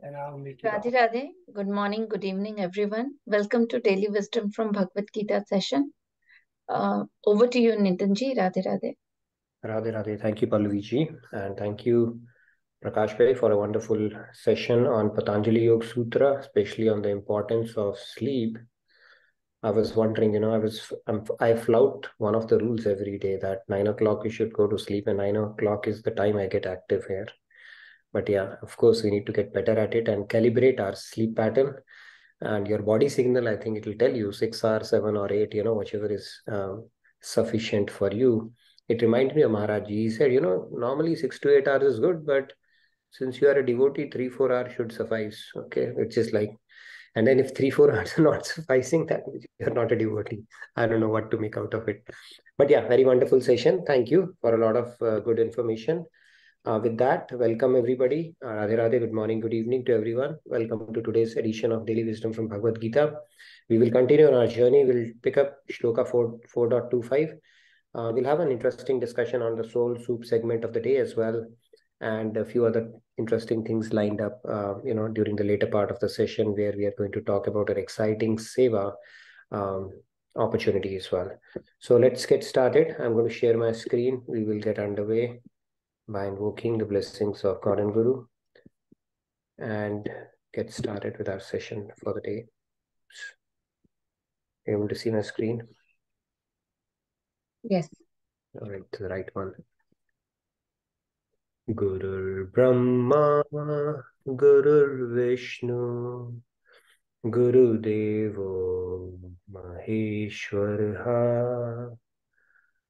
and I'll make it Radhe off. Radhe. Good morning, good evening, everyone. Welcome to Daily Wisdom from Bhagavad Gita session. Over to you, Nitinji. Radhe Radhe. Radhe Radhe. Thank you, Pallavi ji, and thank you, Prakash Bhai, for a wonderful session on Patanjali Yoga Sutra, especially on the importance of sleep. I was wondering, I flout one of the rules every day that 9 o'clock you should go to sleep, and 9 o'clock is the time I get active here. But yeah, of course, we need to get better at it and calibrate our sleep pattern. And your body signal, I think it will tell you 6 hours, 7 or 8, whichever is sufficient for you. It reminds me of Maharaj Ji. He said, normally 6 to 8 hours is good, but since you are a devotee, 3, 4 hours should suffice. Okay, it's just like, and then if 3, 4 hours are not sufficing, that means you're not a devotee. I don't know what to make out of it. But yeah, very wonderful session. Thank you for a lot of good information. With that, welcome everybody. Radhe Radhe, good morning, good evening to everyone. Welcome to today's edition of Daily Wisdom from Bhagavad Gita. We will continue on our journey. We'll pick up Shloka 4.25. We'll have an interesting discussion on the soul soup segment of the day as well, and a few other interesting things lined up, during the later part of the session where we are going to talk about an exciting seva um, opportunity as well. So let's get started. I'm going to share my screen. We will get underway by invoking the blessings of God and Guru and get started with our session for the day. Able to see my screen? Yes. All right, the right one. Gurur Brahma, Gurur Vishnu, Guru Devo Maheshwara,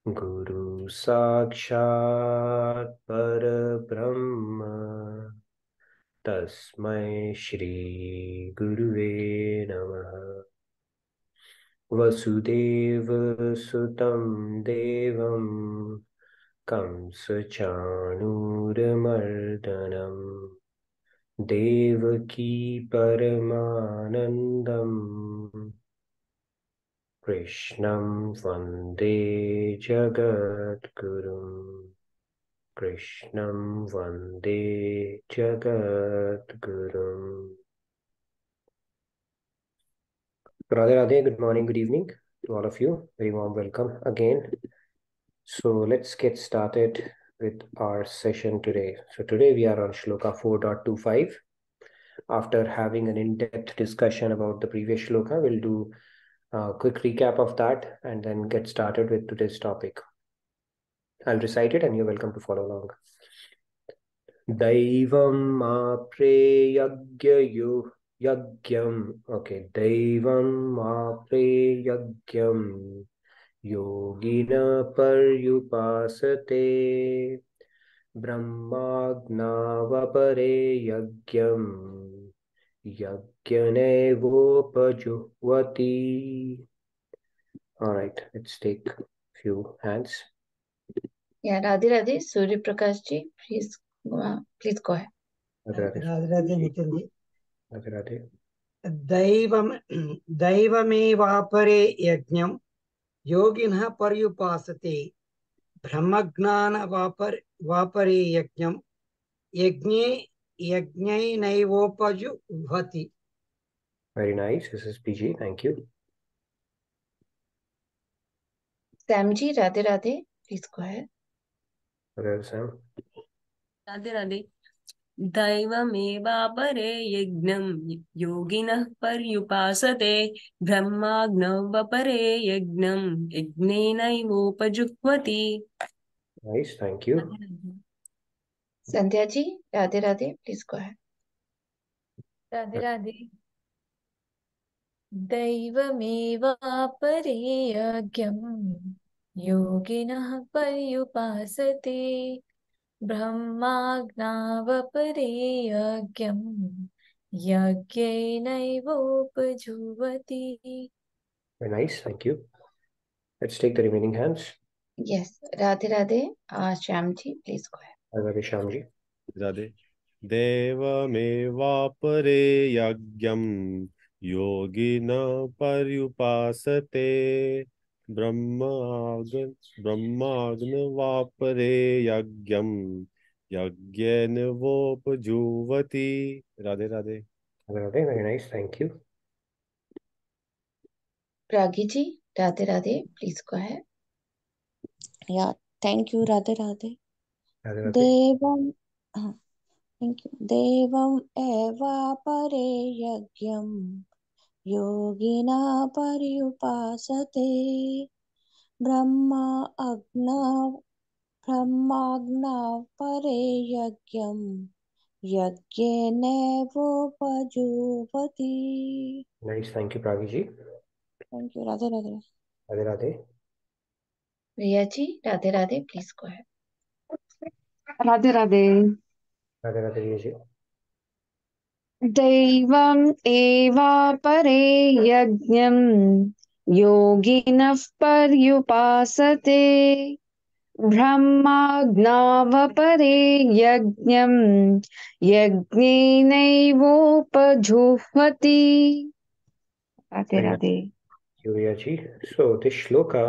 Guru Sakshat Parabrahma, Tasmai Shri Guruve Namaha. Vasudeva Sutam Devam Kamsachanuramardanam Devaki Paramanandam Krishnam Vande Jagadgurum. Krishnam Vande Jagadgurum. Radhe Radhe, good morning, good evening to all of you. Very warm welcome again. So let's get started with our session today. So today we are on Shloka 4.25. After having an in-depth discussion about the previous Shloka, we'll do a quick recap of that and then get started with today's topic. I'll recite it and you're welcome to follow along. Daivam apreyagyayu yagyam. Okay, Daivam apreyagam yogina paryupasate brahmagnavapare yagyam yagyanevopajuvati. All right, let's take a few hands. Yeah, Radhe Radhe. Surya Prakash ji, please go ahead. Radhe Radhe, Nitinji. Radhe Radhe. दैवमेवापरे यज्ञं योगिनः पर्युपासते ब्रह्मज्ञानवापरे यज्ञं यज्ञैनैवोपजुह्वति. Very nice. This is PG. Thank you. Sam ji, Radhe Radhe. Please go ahead. Okay, Sam. Radhe Radhe. दैवमेवापरे यज्ञं योगिनः पर्युपासते ब्रह्माग्नवपरे यज्ञं यज्ञेनैवोपजुह्वति. Nice, thank you. Sandhya ji, Radhe Radhe. Please go ahead. Radhe Radhe. दैवमेवापरे यज्ञं योगिनः पर्युपासते ब्रह्माज्ञावपरे यज्ञं यज्ञेनैवोपजुह्वति. Very nice, thank you. Let's take the remaining hands. Yes, Radhe Radhe. Shyam ji, please go ahead. Radhe Shyamji. Radhe. Devamevapare yagyam yogina paryupasate brahmagnavapare yagyam यज्ञेन वोपजुह्वति. Radhe Radhe. Radhe, very nice. Thank you. Ragi ji, Radhe Radhe, please go ahead. Yeah, thank you, Radhe Radhe. Radhe Radhe. Devam, thank you. Devam eva pare yagyam yogina paryupasate brahmagna pare yagyam yajnevopajuhvati. Nice. Thank you, Pragi ji. Thank you, Radhe Radhe. Radhe Radhe. Riya ji, Radhe Radhe, please go ahead. Radhe Radhe. Radhe Radhe, Riya ji. दैवम् एवापरे यज्ञम् योगिनः पर्युपासते ब्रह्माज्ञावपरे यज्ञम् यज्ञेनैवोपजुह्वति. Radhe Very nice. Radhe. Thank you, Riya ji. So this shloka,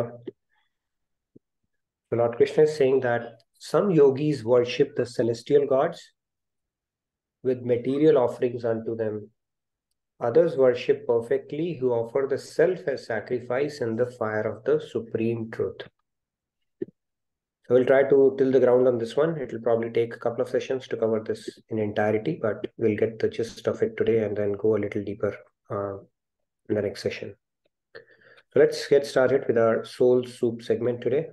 the Lord Krishna is saying that some yogis worship the celestial gods with material offerings unto them. Others worship perfectly, who offer the self as sacrifice in the fire of the supreme truth. So we'll try to till the ground on this one. It will probably take a couple of sessions to cover this in entirety, but we'll get the gist of it today and then go a little deeper in the next session. So let's get started with our soul soup segment today.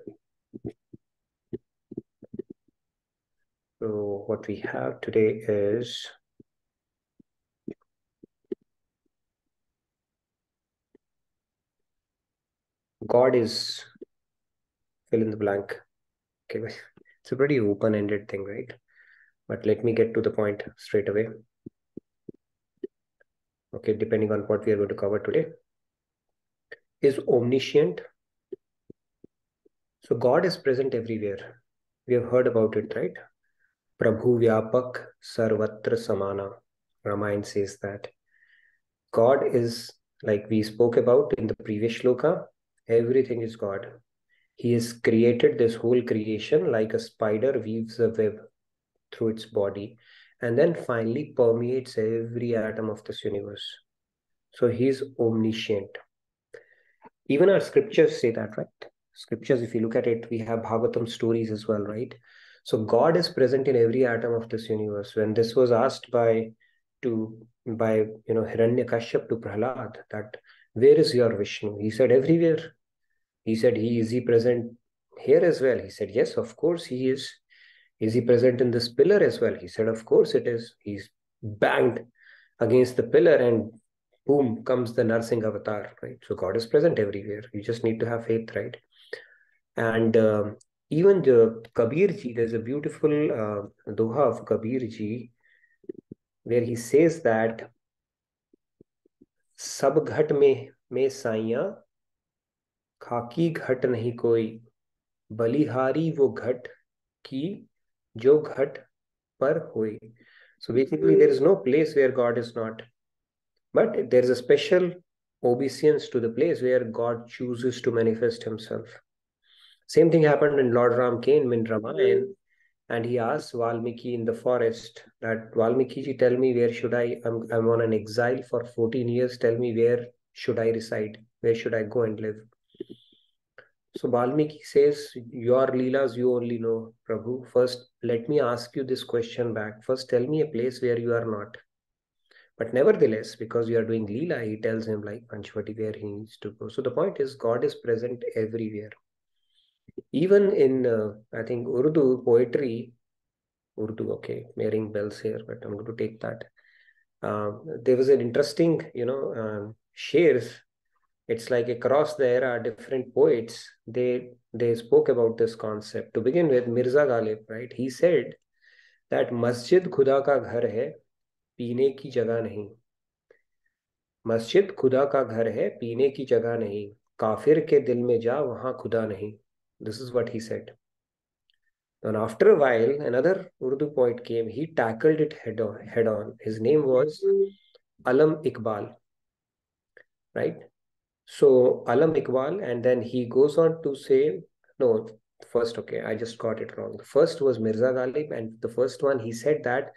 So what we have today is God is fill in the blank. Okay, it's a pretty open-ended thing, right? But let me get to the point straight away. Okay, depending on what we are going to cover today. Is omniscient. So God is present everywhere. We have heard about it, right? Prabhu Vyapak Sarvatra Samana. Ramayana says that. God is, like we spoke about in the previous shloka, everything is God. He has created this whole creation like a spider weaves a web through its body and then finally permeates every atom of this universe. So he is omniscient. Even our scriptures say that, right? Scriptures, if you look at it, we have Bhagavatam stories as well, right? So God is present in every atom of this universe. When this was asked by Hiranyakashyap to Prahlad, that where is your Vishnu? He said everywhere. He said, is he present here as well? He said, yes, of course he is. Is he present in this pillar as well? He said, of course it is. He's banged against the pillar and boom comes the Narsingh avatar, right? So God is present everywhere. You just need to have faith, right? And even the Kabir ji, there's a beautiful doha of Kabir ji where he says that Sab ghat mein saiya खाकी घट नहीं कोई बलिहारी वो घट की जो घट पर होए. So basically there is no place where God is not, but there is a special obeisance to the place where God chooses to manifest himself. Same thing happened when Lord Ram came in Ramayana and he asked Valmiki in the forest that Valmiki ji, tell me where should I'm on an exile for 14 years, tell me where should I reside, where should I go and live. So Valmiki says, your Leelas you only know, Prabhu. First, let me ask you this question back. First, tell me a place where you are not. But nevertheless, because you are doing Leela, he tells him like Panchvati where he needs to go. So the point is, God is present everywhere. Even in, I think, Urdu poetry, okay, may ring bells here, but I'm going to take that. There was an interesting, shares. It's like across the era, different poets, they spoke about this concept. To begin with, Mirza Ghalib, right? He said that Masjid Khuda ka ghar hai, peene ki jagah nahi. Masjid Khuda ka ghar hai, peene ki jagah nahi. Kafir ke dil mein ja, wahan Khuda nahi. This is what he said. And after a while, another Urdu poet came. He tackled it head on. His name was Alam Iqbal, right? So Alam Iqbal, and then he goes on to say, no, First, okay, I just got it wrong. The first was Mirza Ghalib, and the first one, he said that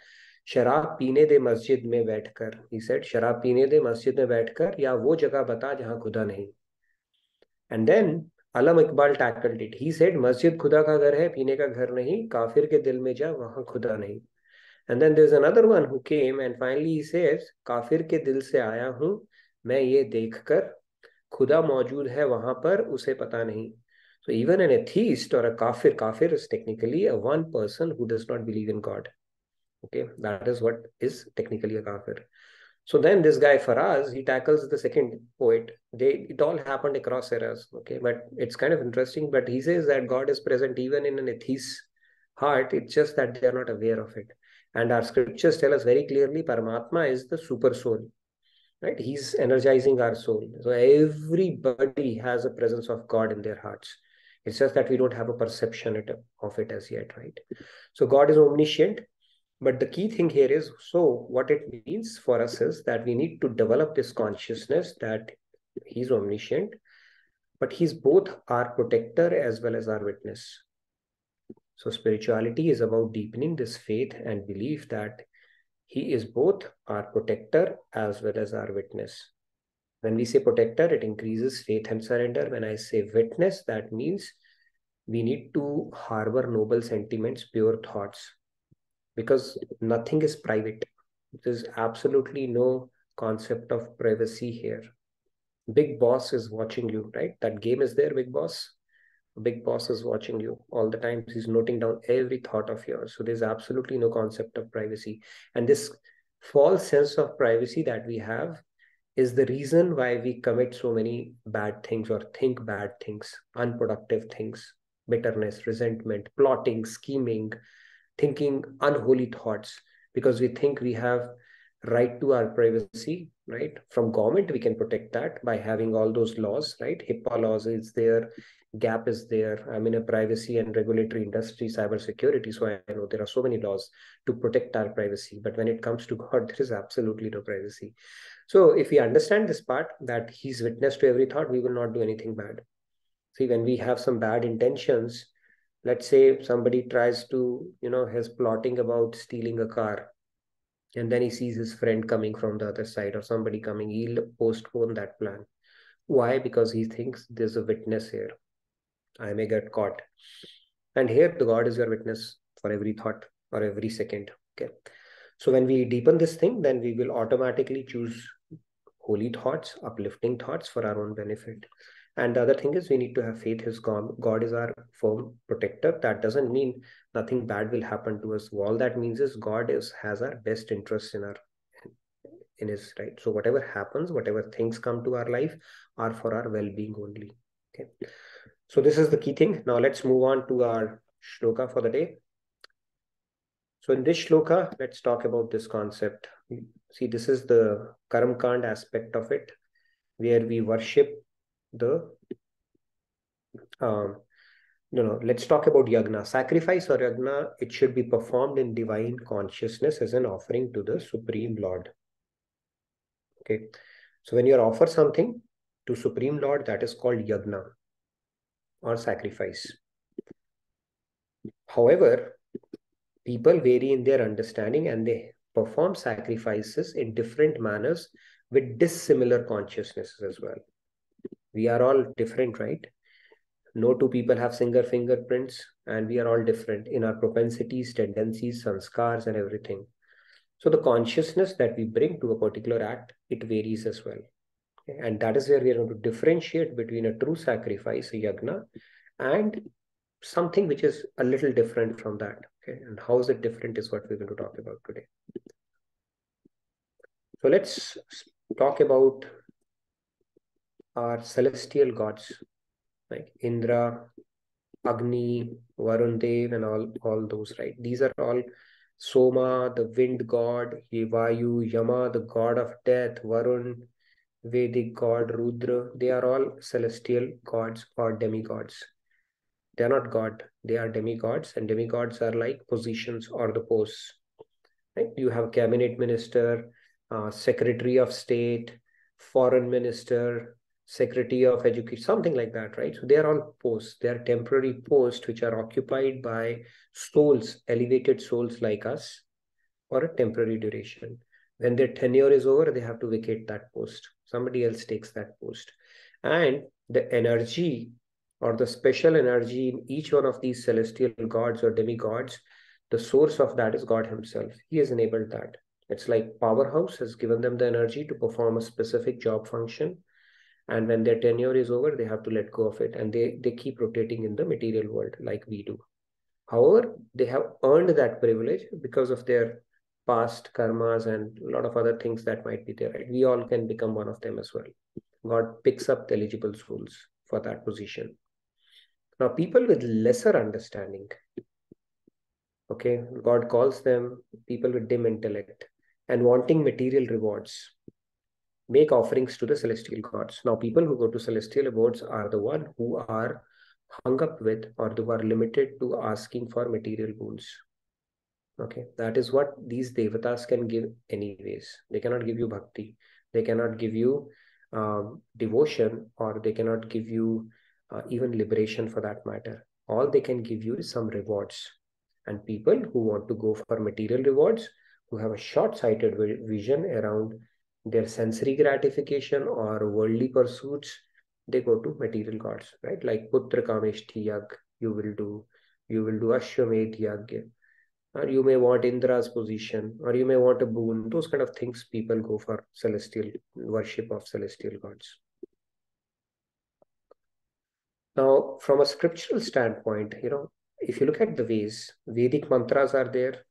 शराब पीने दे मस्जिद में बैठकर. He said शराब पीने दे मस्जिद में बैठकर, या वो जगह बता जहां खुदा नहीं. And then Alam Iqbal tackled it. He said मस्जिद खुदा का घर है, पीने का घर नहीं, काफिर के दिल में जा, वहां खुदा नहीं. And then there's another one who came and finally he says काफिर के दिल से आया हूं मैं ये देखकर, खुदा मौजूद है वहां पर उसे पता नहीं. So even an atheist or a kafir is technically a one person who does not believe in God. Okay, that is what is technically a kafir. So then this guy Faraz, he tackles the second poet. It all happened across eras. Okay, but it's kind of interesting. But he says that God is present even in an atheist's heart. It's just that they are not aware of it. And our scriptures tell us very clearly, Paramatma is the super soul. Right? He's energizing our soul. So everybody has a presence of God in their hearts. It's just that we don't have a perception of it as yet, right? So God is omniscient. But the key thing here is, so what it means for us is that we need to develop this consciousness that he's omniscient, but he's both our protector as well as our witness. So spirituality is about deepening this faith and belief that he is both our protector as well as our witness. When we say protector, it increases faith and surrender. When I say witness, that means we need to harbor noble sentiments, pure thoughts, because nothing is private. There's absolutely no concept of privacy here. Big Boss is watching you, right? That game is there, Big Boss. Big Boss is watching you all the time. He's noting down every thought of yours. So there's absolutely no concept of privacy. And this false sense of privacy that we have is the reason why we commit so many bad things or think bad things, unproductive things, bitterness, resentment, plotting, scheming, thinking unholy thoughts, because we think we have right to our privacy, right? From government, we can protect that by having all those laws, right? HIPAA laws is there, GAP is there. I'm in a privacy and regulatory industry, cybersecurity, so I know there are so many laws to protect our privacy. But when it comes to God, there is absolutely no privacy. So if we understand this part, that he's witness to every thought, we will not do anything bad. See, when we have some bad intentions, let's say somebody tries to, he's plotting about stealing a car, and then he sees his friend coming from the other side or somebody coming, he'll postpone that plan. Why? Because he thinks there's a witness here. I may get caught. And here the God is your witness for every thought or every second. Okay. So when we deepen this thing, then we will automatically choose holy thoughts, uplifting thoughts for our own benefit. And the other thing is we need to have faith. God is our firm protector. That doesn't mean nothing bad will happen to us. All that means is God has our best interests in his, right? So whatever happens, whatever things come to our life are for our well-being only. Okay. So this is the key thing. Now let's move on to our shloka for the day. So in this shloka, let's talk about this concept. See, this is the Karam Kand aspect of it, where we worship the let's talk about yagna. Sacrifice or yagna, it should be performed in divine consciousness as an offering to the Supreme Lord. Okay, so when you offer something to Supreme Lord, that is called yagna or sacrifice. However, people vary in their understanding and they perform sacrifices in different manners with dissimilar consciousnesses as well. We are all different, right? No two people have single fingerprints, and we are all different in our propensities, tendencies, sanskars, and everything. So the consciousness that we bring to a particular act, it varies as well. Okay? And that is where we are going to differentiate between a true sacrifice, a yagna, and something which is a little different from that. Okay, and how is it different is what we're going to talk about today. So let's talk about our celestial gods, like Indra, Agni, Varun Dev, and all those, right? These are all Soma, the wind god, Vayu, Yama, the god of death, Varun, Vedic god, Rudra. They are all celestial gods or demigods. They are not God, they are demigods, and demigods are like positions or the posts. Right? You have cabinet minister, secretary of state, foreign minister, Secretary of Education, something like that, right? So they are all posts. They are temporary posts which are occupied by souls, elevated souls like us, for a temporary duration. When their tenure is over, they have to vacate that post. Somebody else takes that post. And the energy or the special energy in each one of these celestial gods or demigods, the source of that is God himself. He has enabled that. It's like powerhouse has given them the energy to perform a specific job function. And when their tenure is over, they have to let go of it. And they keep rotating in the material world like we do. However, they have earned that privilege because of their past karmas and a lot of other things that might be there. Right? We all can become one of them as well. God picks up the eligible souls for that position. Now, people with lesser understanding, okay, God calls them people with dim intellect and wanting material rewards, make offerings to the celestial gods. Now, people who go to celestial abodes are the one who are hung up with or who are limited to asking for material boons. Okay, that is what these devatas can give anyways. They cannot give you bhakti. They cannot give you devotion, or they cannot give you even liberation for that matter. All they can give you is some rewards. And people who want to go for material rewards, who have a short-sighted vision around their sensory gratification or worldly pursuits, they go to material gods, right? Like Putra Kameshti Yag, you will do Ashwamedh Yagya. Or you may want Indra's position, or you may want a boon. Those kind of things people go for celestial worship of celestial gods. Now, from a scriptural standpoint, if you look at the ways, Vedic mantras are there,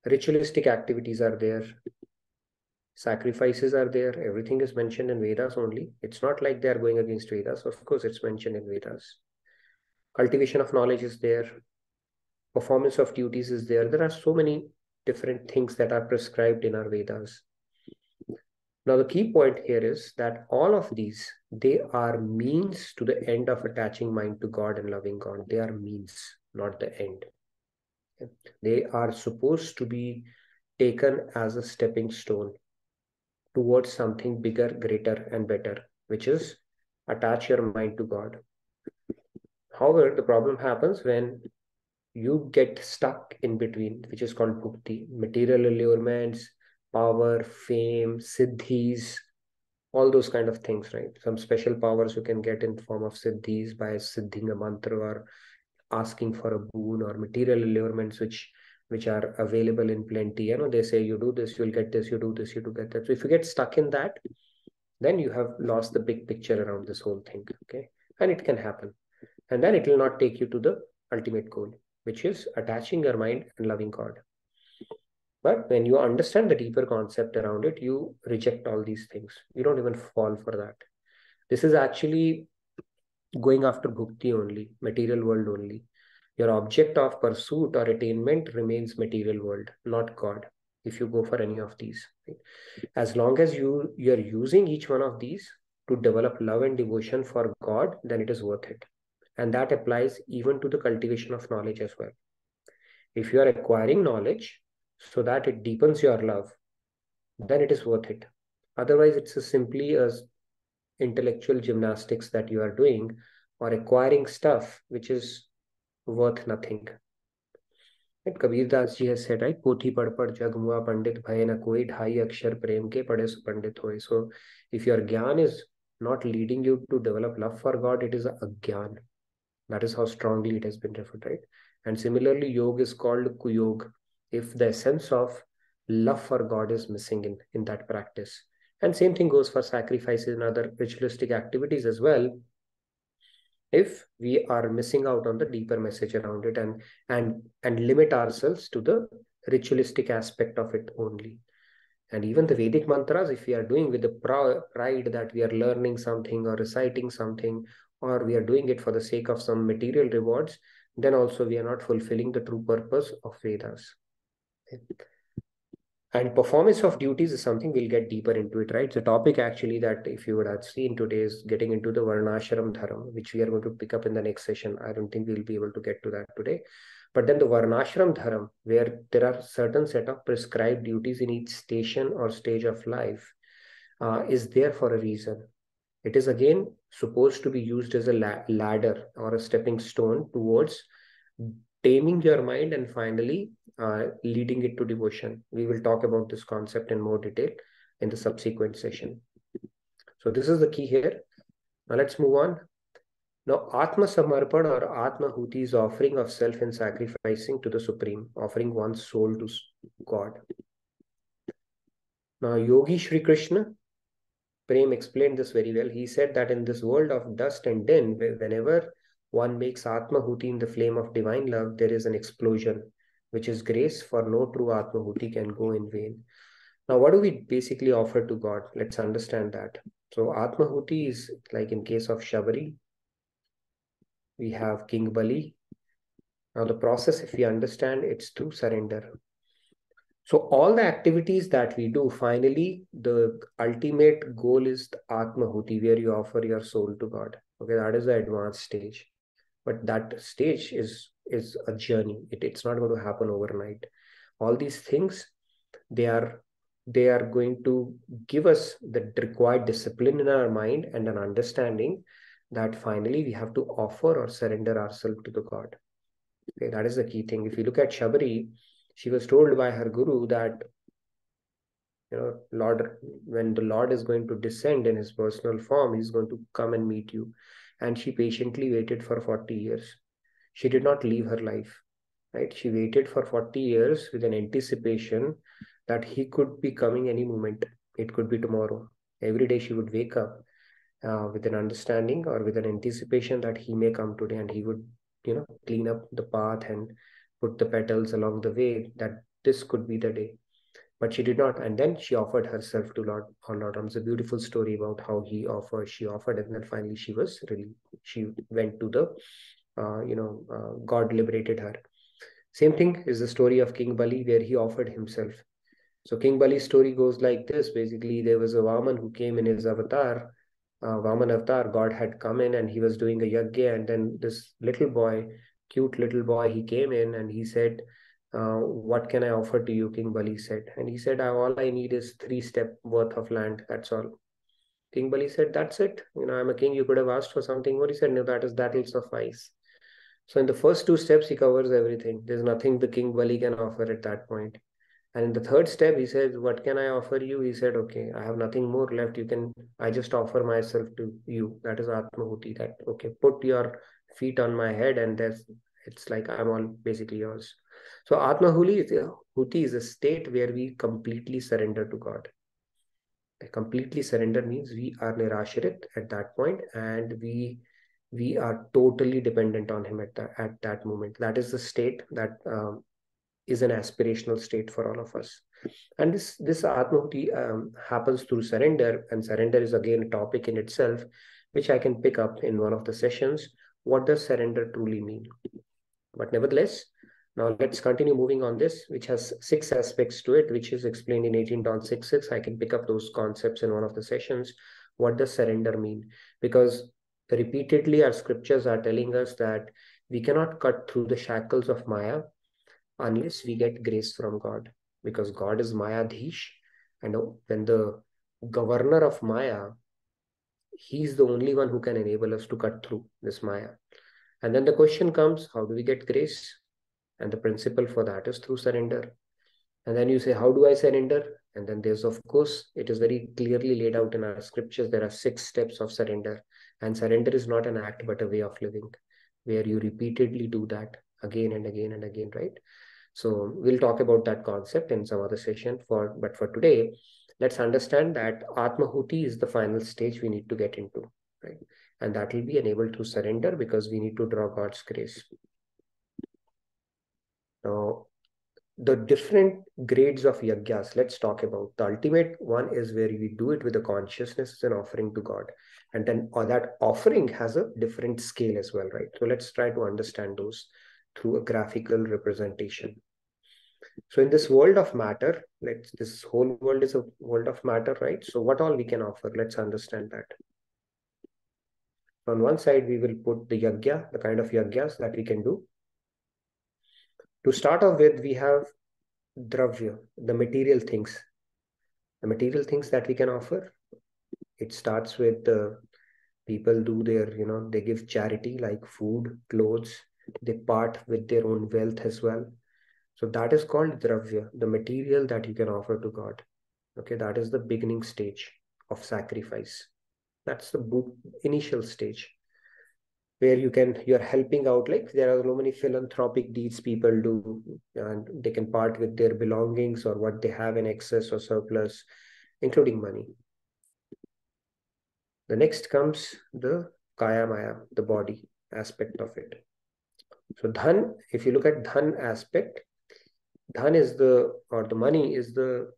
ritualistic activities are there, sacrifices are there, everything is mentioned in Vedas only. It's not like they are going against Vedas. Of course, it's mentioned in Vedas. Cultivation of knowledge is there. Performance of duties is there. There are so many different things that are prescribed in our Vedas. Now, the key point here is that all of these, they are means to the end of attaching mind to God and loving God. They are means, not the end. They are supposed to be taken as a stepping stone towards something bigger, greater, and better, which is attach your mind to God. However, the problem happens when you get stuck in between, which is called bhukti, material allurements, power, fame, siddhis, all those kind of things, right? Some special powers you can get in form of siddhis by siddhing a mantra or asking for a boon, or material allurements which are available in plenty. They say you do this, you'll get this, you do this, you do get that. So if you get stuck in that, then you have lost the big picture around this whole thing, okay? And it can happen. And then it will not take you to the ultimate goal, which is attaching your mind and loving God. But when you understand the deeper concept around it, you reject all these things. You don't even fall for that. This is actually going after bhukti only, material world only. Your object of pursuit or attainment remains material world, not God, if you go for any of these. Right? As long as you're using each one of these to develop love and devotion for God, then it is worth it. And that applies even to the cultivation of knowledge as well. If you are acquiring knowledge so that it deepens your love, then it is worth it. Otherwise, it's simply as intellectual gymnastics that you are doing, or acquiring stuff which is worth nothing. Right? Kabir Das ji has said, right? Pothi pad pad jag mua pandit bhai na koi, dhai akshar prem ke pade su pandit hoy. So if your gyan is not leading you to develop love for God, it is a agyan. That is how strongly it has been referred, right? And similarly, yoga is called kuyog if the essence of love for God is missing in that practice. And same thing goes for sacrifices and other ritualistic activities as well. If we are missing out on the deeper message around it and limit ourselves to the ritualistic aspect of it only. And even the Vedic mantras, if we are doing with the pride that we are learning something or reciting something, or we are doing it for the sake of some material rewards, then also we are not fulfilling the true purpose of Vedas. Okay. And performance of duties is something we'll get deeper into it, right? The topic actually that if you would have seen today is getting into the Varnashram Dharam, which we are going to pick up in the next session. I don't think we'll be able to get to that today. But then the Varnashram Dharam, where there are certain set of prescribed duties in each station or stage of life, is there for a reason. It is again supposed to be used as a ladder or a stepping stone towards taming your mind and finally leading it to devotion. We will talk about this concept in more detail in the subsequent session. So this is the key here. Now let's move on. Now, Atma Samarpan or Atma Huti is offering of self and sacrificing to the Supreme, offering one's soul to God. Now, Yogi Shri Krishna, Prem explained this very well. He said that in this world of dust and din, whenever one makes Atma Huti in the flame of divine love, there is an explosion, which is grace, for no true Atma Huti can go in vain. Now, what do we basically offer to God? Let's understand that. So, Atma Huti is like in case of Shabari, we have King Bali. Now, the process, if we understand, it's through surrender. So all the activities that we do, finally, the ultimate goal is the Atma Huti, where you offer your soul to God. Okay, that is the advanced stage. But that stage is a journey. It's not going to happen overnight. All these things, they are going to give us the required discipline in our mind and an understanding that finally we have to offer or surrender ourselves to the God. Okay, that is the key thing. If you look at Shabari, she was told by her guru that, Lord, when the Lord is going to descend in his personal form, he's going to come and meet you. And she patiently waited for 40 years. She did not leave her life, right? She waited for 40 years with an anticipation that he could be coming any moment. It could be tomorrow. Every day she would wake up with an understanding or with an anticipation that he may come today, and he would, clean up the path and put the petals along the way, that this could be the day. But she did not. And then she offered herself to Lord Ram. It's a beautiful story about how she offered, and then finally she went to the, God liberated her. Same thing is the story of King Bali, where he offered himself. So King Bali's story goes like this. Basically, there was a Vaman who came in his avatar. Vaman avatar, God had come in and he was doing a yajna, and then this little boy, cute little boy, he came in and he said, what can I offer to you? King Bali said. And he said, all I need is 3 steps worth of land. That's all. King Bali said, that's it. I'm a king. You could have asked for something more. He said, no, that will suffice. So in the first 2 steps, he covers everything. There's nothing the King Bali can offer at that point. And in the 3rd step, he says, what can I offer you? He said, okay, I have nothing more left. I just offer myself to you. That is Atma Huti. That, okay, put your feet on my head, and it's like I'm all basically yours. So Atma Huti is a state where we completely surrender to God. Completely surrender means we are nirasharit at that point, and we are totally dependent on him at that moment. That is the state that is an aspirational state for all of us. And this Atma Huti happens through surrender, and surrender is again a topic in itself, which I can pick up in one of the sessions. What does surrender truly mean? But nevertheless, now let's continue moving on this, which has 6 aspects to it, which is explained in 18.66. I can pick up those concepts in one of the sessions. What does surrender mean? Because repeatedly our scriptures are telling us that we cannot cut through the shackles of Maya unless we get grace from God, because God is Mayadhish, and when the governor of Maya, he's the only one who can enable us to cut through this Maya. And then the question comes, how do we get grace? And the principle for that is through surrender. And then you say, how do I surrender? And then there's, of course, it is very clearly laid out in our scriptures. There are 6 steps of surrender, and surrender is not an act, but a way of living, where you repeatedly do that again and again and again, right? So we'll talk about that concept in some other session. But for today, let's understand that Atma Huti is the final stage we need to get into, right? And that will be enabled through surrender, because we need to draw God's grace. Now, the different grades of yajnas, let's talk about. The ultimate one is where we do it with a consciousness and offering to God. And then that offering has a different scale as well, right? So let's try to understand those through a graphical representation. So in this world of matter, this whole world is a world of matter, right? So what all we can offer, let's understand that. On one side, we will put the yajna, the kind of yajnas that we can do. To start off with, we have dravya, the material things. The material things that we can offer. It starts with People do their, they give charity like food, clothes. They part with their own wealth as well. So that is called dravya, the material that you can offer to God. Okay, that is the beginning stage of sacrifice. That's the initial stage where you're helping out. Like there are so many philanthropic deeds people do, and they can part with their belongings or what they have in excess or surplus, including money. The next comes the kaya maya, the body aspect of it. So dhan, if you look at dhan aspect, dhan is the money is the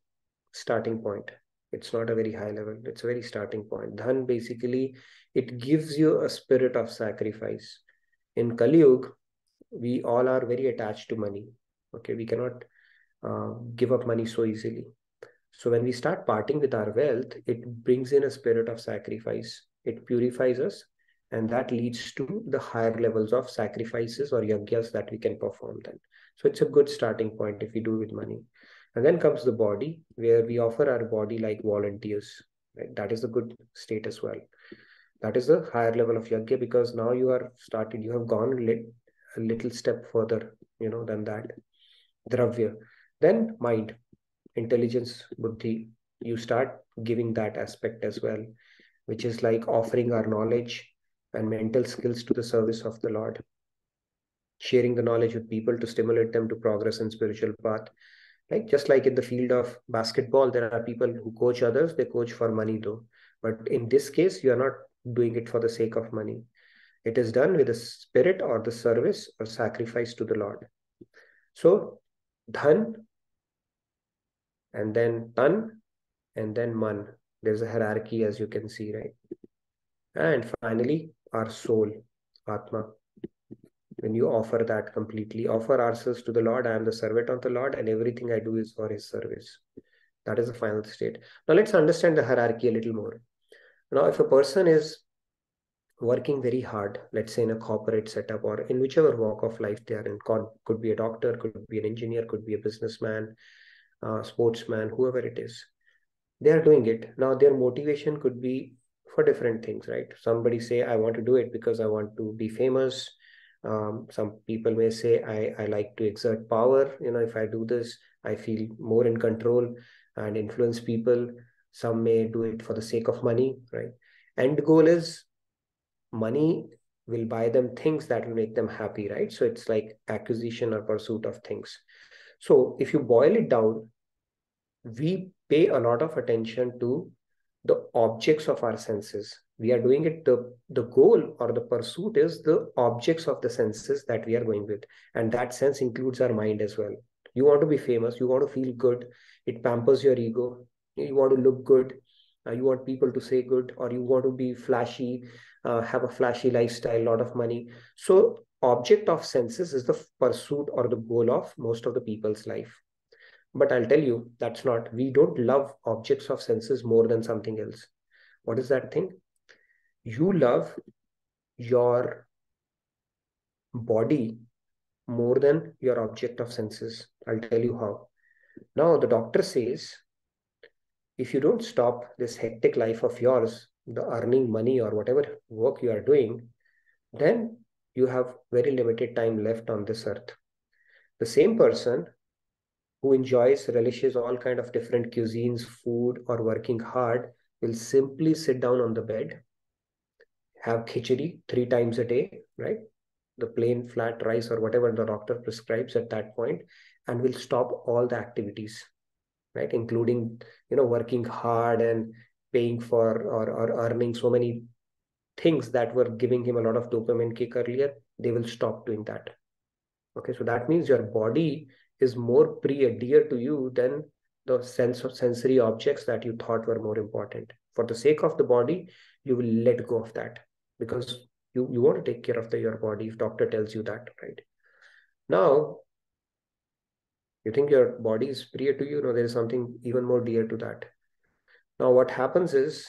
starting point. It's not a very high level. It's a very starting point. Dhan, basically, it gives you a spirit of sacrifice. In Kali Yuga, we all are very attached to money. Okay, we cannot give up money so easily. So when we start parting with our wealth, it brings in a spirit of sacrifice. It purifies us, and that leads to the higher levels of sacrifices or yajnas that we can perform then. So it's a good starting point if we do with money. And then comes the body, where we offer our body like volunteers. Right? That is a good state as well. That is a higher level of yajna, because now you have gone a little step further, than that. Dravya. Then mind, intelligence, buddhi. You start giving that aspect as well, which is like offering our knowledge and mental skills to the service of the Lord. Sharing the knowledge with people to stimulate them to progress in spiritual path. Like just like in the field of basketball, there are people who coach others, they coach for money though. But in this case, you are not doing it for the sake of money. It is done with the spirit or the service or sacrifice to the Lord. So, dhan, and then tan, and then man. There's a hierarchy, as you can see, right? And finally, our soul, Atma. When you offer that completely, offer ourselves to the Lord. I am the servant of the Lord, and everything I do is for His service. That is the final state. Now, let's understand the hierarchy a little more. Now, if a person is working very hard, let's say in a corporate setup or in whichever walk of life they are in, could be a doctor, could be an engineer, could be a businessman, sportsman, whoever it is, they are doing it. Now, their motivation could be for different things, right? Somebody say, I want to do it because I want to be famous. Some people may say, I like to exert power. If I do this, I feel more in control and influence people. Some may do it for the sake of money, right? End goal is money will buy them things that will make them happy, right? So it's like acquisition or pursuit of things. So if you boil it down, we pay a lot of attention to the objects of our senses. We are doing it, the goal or the pursuit is the objects of the senses that we are going with. And that sense includes our mind as well. You want to be famous, you want to feel good, it pampers your ego, you want to look good, you want people to say good, or you want to be flashy, have a flashy lifestyle, lot of money. So object of senses is the pursuit or the goal of most of the people's life. But I'll tell you, we don't love objects of senses more than something else. What is that thing? You love your body more than your object of senses. I'll tell you how. Now, the doctor says, if you don't stop this hectic life of yours, the earning money or whatever work you are doing, then you have very limited time left on this earth. The same person who relishes all kind of different cuisines, food, or working hard, will simply sit down on the bed, have khichdi 3 times a day, right? The plain flat rice or whatever the doctor prescribes at that point, and will stop all the activities, right? Including, working hard and paying for or earning so many things that were giving him a lot of dopamine kick earlier. They will stop doing that. Okay, so that means your body is more dear to you than the sensory objects that you thought were more important. For the sake of the body, you will let go of that because you want to take care of your body if doctor tells you that, right? Now, you think your body is dear to you? No, there is something even more dear to that. Now, what happens is,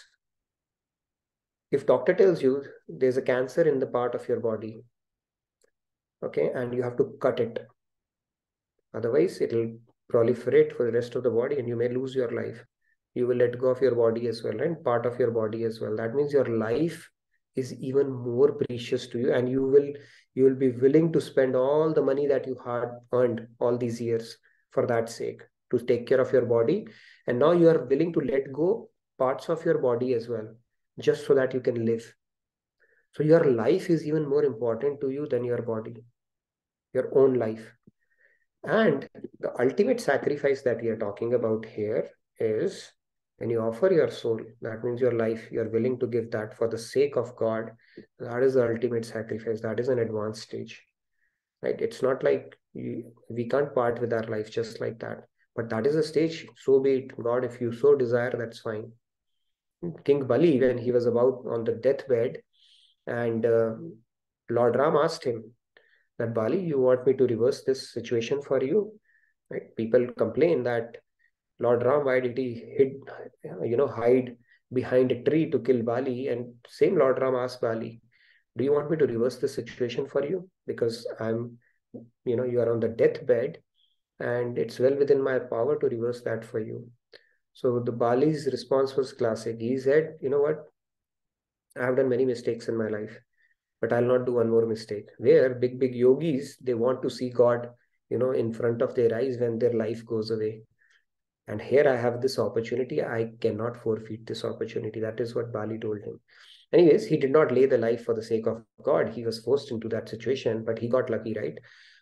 if doctor tells you there's a cancer in the part of your body, okay, and you have to cut it, otherwise it will proliferate for the rest of the body and you may lose your life. You will let go of your body as well, and part of your body as well. That means your life is even more precious to you, and you will be willing to spend all the money that you had earned all these years for that sake, to take care of your body. And now you are willing to let go parts of your body as well, just so that you can live. So your life is even more important to you than your body, your own life. And the ultimate sacrifice that we are talking about here is when you offer your soul, that means your life, you're willing to give that for the sake of God. That is the ultimate sacrifice. That is an advanced stage, right? It's not like we can't part with our life just like that. But that is a stage, so be it. God, if you so desire, that's fine. King Bali, when he was about on the deathbed, and Lord Ram asked him that, Bali, you want me to reverse this situation for you? Right? People complain that Lord Ram, why did he hide behind a tree to kill Bali? And same Lord Ram asked Bali, do you want me to reverse the situation for you? Because you are on the deathbed, and it's well within my power to reverse that for you. So the Bali's response was classic. He said, you know what? I have done many mistakes in my life, but I'll not do one more mistake. Where big yogis, they want to see God, in front of their eyes when their life goes away. And here I have this opportunity. I cannot forfeit this opportunity. That is what Bali told him. Anyways, he did not lay the life for the sake of God. He was forced into that situation, but he got lucky, right?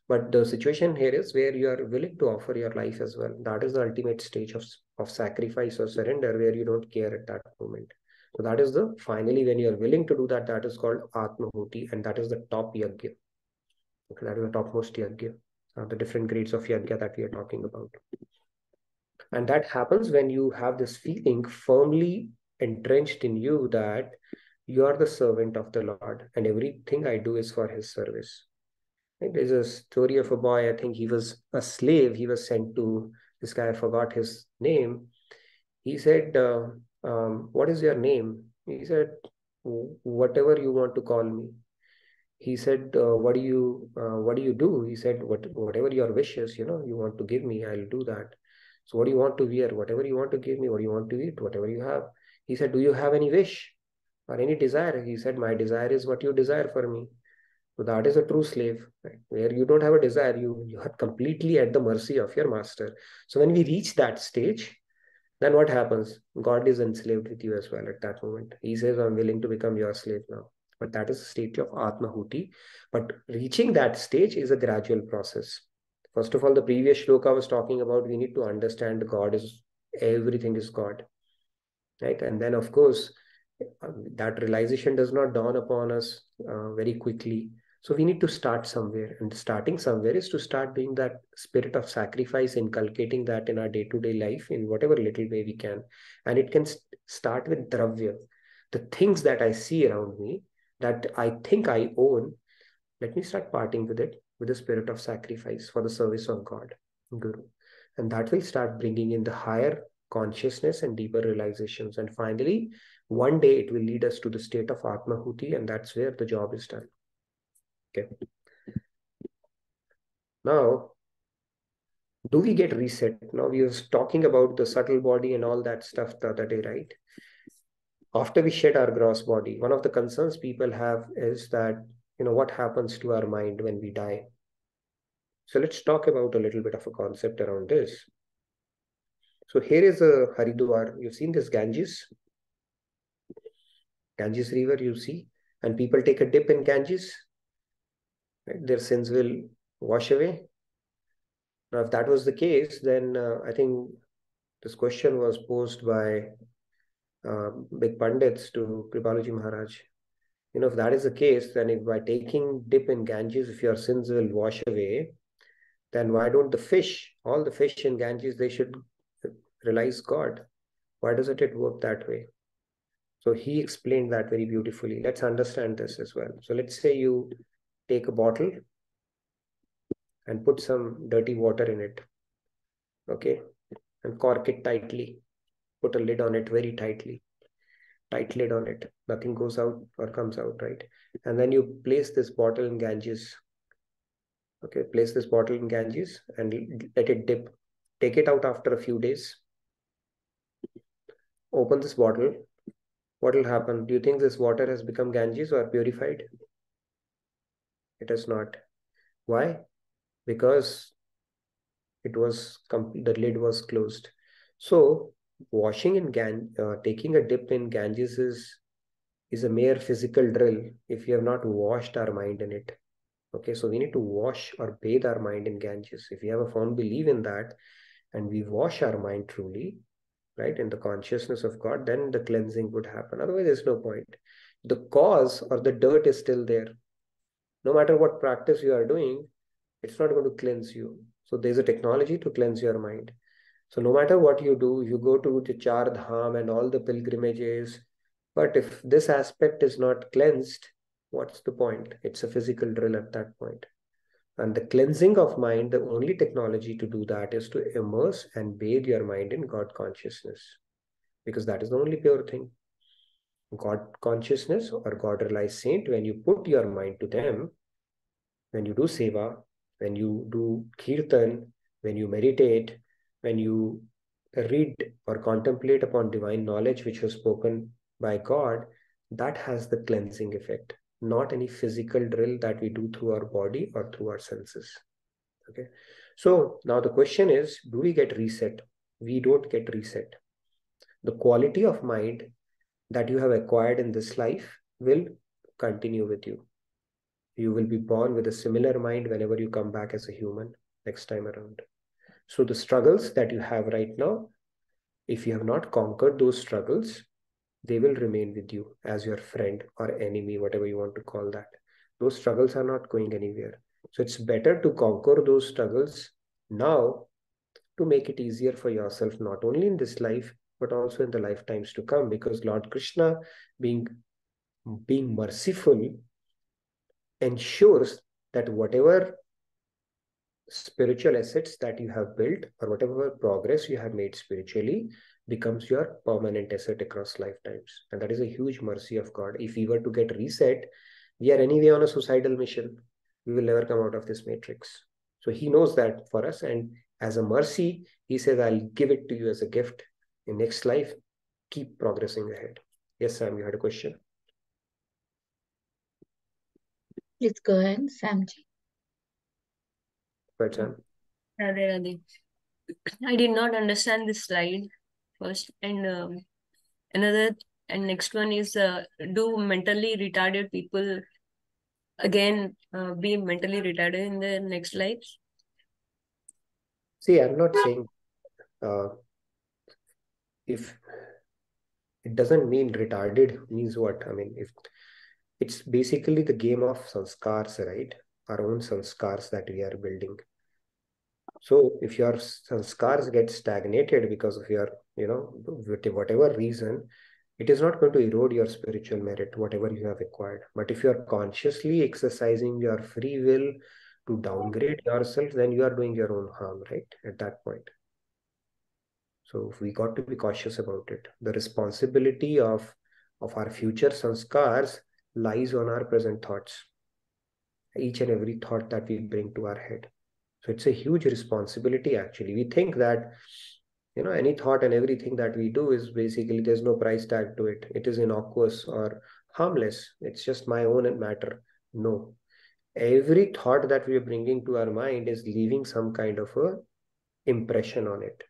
But the situation here is where you are willing to offer your life as well. That is the ultimate stage of sacrifice or surrender, where you don't care at that moment. So that is finally when you are willing to do that, that is called Atmahuti, and that is the top yajna. Okay, that is the topmost yajna. The different grades of yajna that we are talking about. And that happens when you have this feeling firmly entrenched in you that you are the servant of the Lord, and everything I do is for his service. There's a story of a boy, I think he was a slave. He was sent to this guy, I forgot his name. He said, what is your name? He said, whatever you want to call me. He said, what do you do? He said, whatever your wishes, you want to give me, I'll do that. So what do you want to wear? Whatever you want to give me. What do you want to eat? Whatever you have. He said, do you have any wish or any desire? He said, my desire is what you desire for me. So that is a true slave, right? Where you don't have a desire, you are completely at the mercy of your master. So when we reach that stage, then what happens? God is enslaved with you as well at that moment. He says, I'm willing to become your slave now. But that is the state of Atmahuti. But reaching that stage is a gradual process. First of all, the previous shloka was talking about, we need to understand everything is God, right? And then, of course, that realization does not dawn upon us very quickly. So we need to start somewhere, and starting somewhere is to start doing that spirit of sacrifice, inculcating that in our day-to-day life in whatever little way we can. And it can start with dravya, the things that I see around me that I think I own. Let me start parting with it, with the spirit of sacrifice for the service of God, Guru. And that will start bringing in the higher consciousness and deeper realizations. And finally, one day it will lead us to the state of Atmahuti, and that's where the job is done. Okay. Now, do we get reset? Now, we were talking about the subtle body and all that stuff the other day, right? After we shed our gross body, one of the concerns people have is that, what happens to our mind when we die? So let's talk about a little bit of a concept around this. So here is a Haridwar. You've seen this Ganges River, you see, and people take a dip in Ganges, right? Their sins will wash away. Now, if that was the case, then I think this question was posed by big pundits to Kripaluji Maharaj. If that is the case, then if by taking dip in Ganges, if your sins will wash away, then why don't all the fish in Ganges, they should realize God? Why doesn't it work that way? So he explained that very beautifully. Let's understand this as well. So let's say you take a bottle and put some dirty water in it, okay, and cork it tightly. Put a lid on it very tightly. Tight lid on it. Nothing goes out or comes out, right? And then you place this bottle in Ganges. Okay, place this bottle in Ganges and let it dip. Take it out after a few days. Open this bottle. what will happen? Do you think this water has become Ganges or purified? It has not. Why? Because the lid was closed. So washing in taking a dip in Ganges is a mere physical drill if you have not washed our mind in it. Okay, so we need to wash or bathe our mind in Ganges. If we have a firm belief in that and we wash our mind truly, right, in the consciousness of God, then the cleansing would happen. Otherwise, there's no point. The cause or the dirt is still there. No matter what practice you are doing, it's not going to cleanse you. So there's a technology to cleanse your mind. So no matter what you do, you go to the Char Dham and all the pilgrimages, but if this aspect is not cleansed, what's the point? It's a physical drill at that point. And the cleansing of mind, the only technology to do that is to immerse and bathe your mind in God consciousness, because that is the only pure thing. God consciousness or God realized saint, when you put your mind to them, when you do seva, when you do kirtan, when you meditate, when you read or contemplate upon divine knowledge which was spoken by God, that has the cleansing effect, not any physical drill that we do through our body or through our senses. Okay. So now the question is, do we get reset? We don't get reset. The quality of mind that you have acquired in this life will continue with you. You will be born with a similar mind whenever you come back as a human next time around. So the struggles that you have right now, if you have not conquered those struggles, they will remain with you as your friend or enemy, whatever you want to call that. Those struggles are not going anywhere. So it's better to conquer those struggles now to make it easier for yourself, not only in this life, but also in the lifetimes to come, because Lord Krishna, being merciful, ensures that whatever spiritual assets that you have built or whatever progress you have made spiritually becomes your permanent asset across lifetimes. And that is a huge mercy of God. If we were to get reset, we are anyway on a suicidal mission. We will never come out of this matrix. So he knows that for us. And as a mercy, he says, I'll give it to you as a gift. In next life, keep progressing ahead. Yes, Sam, you had a question? Please go ahead, Samji. Right, Sam? Radhe Radhe. I did not understand this slide first, and next one is do mentally retarded people again be mentally retarded in their next lives? See, I'm not saying if it doesn't mean retarded means what? I mean, if it's basically the game of sanskars, right? Our own sanskars that we are building. So if your sanskars get stagnated because of your, whatever reason, it is not going to erode your spiritual merit, whatever you have acquired. But if you are consciously exercising your free will to downgrade yourself, then you are doing your own harm, right? At that point. So we got to be cautious about it. The responsibility of our future sanskars lies on our present thoughts. Each and every thought that we bring to our head. So it's a huge responsibility, actually. We think that, any thought and everything that we do is basically, there's no price tag to it. It is innocuous or harmless. It's just my own matter. No. Every thought that we are bringing to our mind is leaving some kind of a impression on it.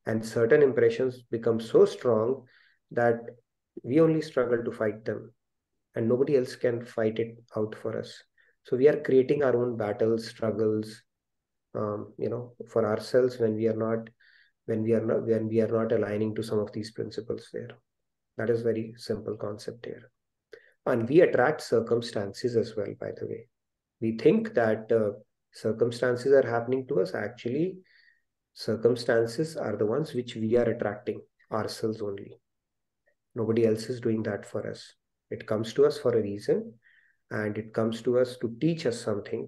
And certain impressions become so strong that we only struggle to fight them. And nobody else can fight it out for us. So we are creating our own battles, struggles, for ourselves when we are not aligning to some of these principles there. That is very simple concept here. And we attract circumstances as well, by the way. We think that circumstances are happening to us. Actually, circumstances are the ones which we are attracting ourselves only. Nobody else is doing that for us. It comes to us for a reason, and it comes to us to teach us something.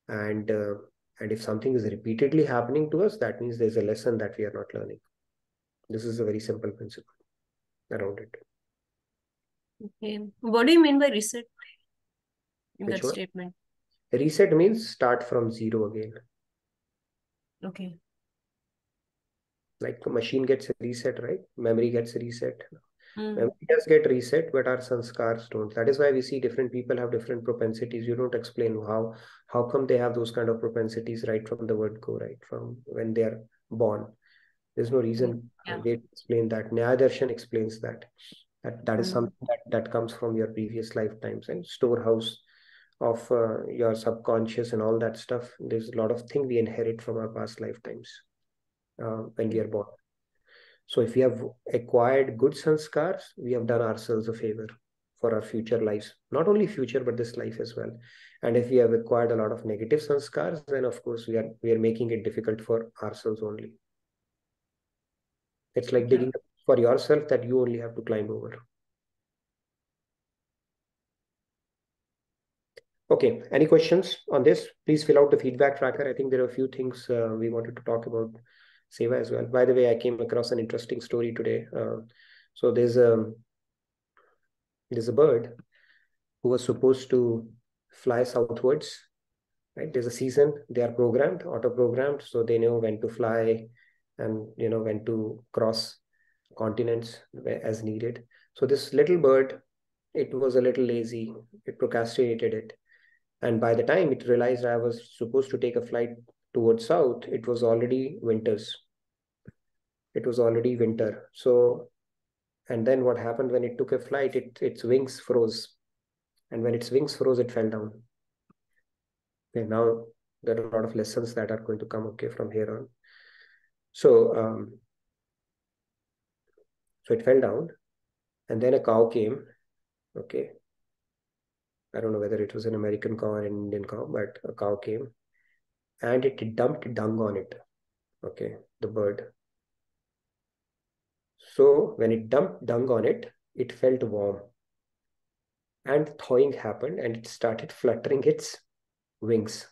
And if something is repeatedly happening to us, that means there's a lesson that we are not learning. This is a very simple principle around it. Okay. What do you mean by reset in Which that one? statement? Reset means start from zero again. Okay. Like a machine gets a reset, right? Memory gets a reset. Memory does get reset, but our sanskars don't. That is why we see different people have different propensities. You don't explain how come they have those kind of propensities right from the word go, right from when they are born. There's no reason they explain that. Nyaya Darshan explains that. That is something that comes from your previous lifetimes and storehouse of your subconscious and all that stuff. There's a lot of things we inherit from our past lifetimes when we are born. So if we have acquired good sanskars, we have done ourselves a favor for our future lives. Not only future, but this life as well. And if we have acquired a lot of negative sanskars, then of course we are making it difficult for ourselves only. It's like digging up for yourself that you only have to climb over. Okay, any questions on this? Please fill out the feedback tracker. I think there are a few things we wanted to talk about Seva as well. By the way, I came across an interesting story today. So there's a bird who was supposed to fly southwards, right? There's a season, they are programmed, auto-programmed, so they know when to fly and when to cross continents as needed. So this little bird, it was a little lazy, it procrastinated it. And by the time it realized I was supposed to take a flight towards south, it was already winters. It was already winter. So, and then what happened when it took a flight, its wings froze. And when its wings froze, it fell down. Okay, now there are a lot of lessons that are going to come, okay, from here on. So, so it fell down, and then a cow came, okay. I don't know whether it was an American cow or an Indian cow, but a cow came and it dumped dung on it, okay, the bird. So when it dumped dung on it, it felt warm and thawing happened and it started fluttering its wings.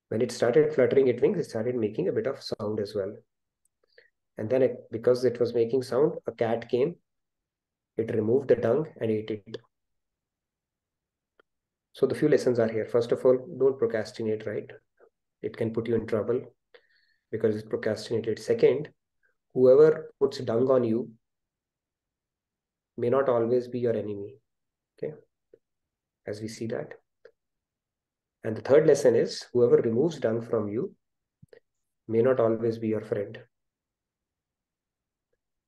When it started fluttering its wings, it started making a bit of sound as well. And then because it was making sound, a cat came, it removed the dung and ate it. So the few lessons are here. First of all, don't procrastinate, right? It can put you in trouble because it's procrastinated. Second, whoever puts dung on you may not always be your enemy, okay? As we see that. And the third lesson is whoever removes dung from you may not always be your friend.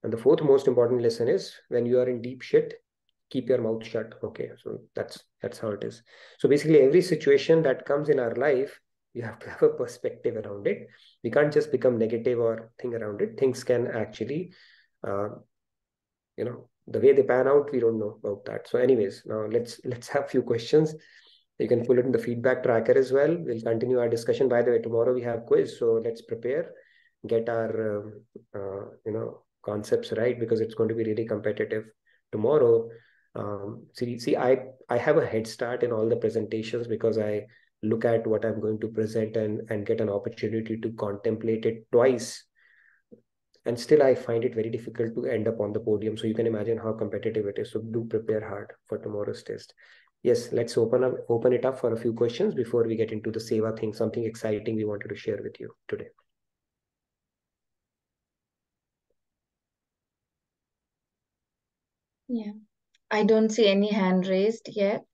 And the fourth most important lesson is when you are in deep shit, keep your mouth shut. Okay, so that's how it is. So basically every situation that comes in our life, you have to have a perspective around it. We can't just become negative or think around it. Things can actually, the way they pan out, we don't know about that. So anyways, now let's have a few questions. You can pull it in the feedback tracker as well. We'll continue our discussion. By the way, tomorrow we have quiz, so let's prepare, get our concepts right, because it's going to be really competitive tomorrow. I have a head start in all the presentations because I look at what I'm going to present and get an opportunity to contemplate it twice. And still I find it very difficult to end up on the podium. So you can imagine how competitive it is. So do prepare hard for tomorrow's test. Yes, let's open it up for a few questions before we get into the Seva thing, something exciting we wanted to share with you today. Yeah, I don't see any hand raised yet,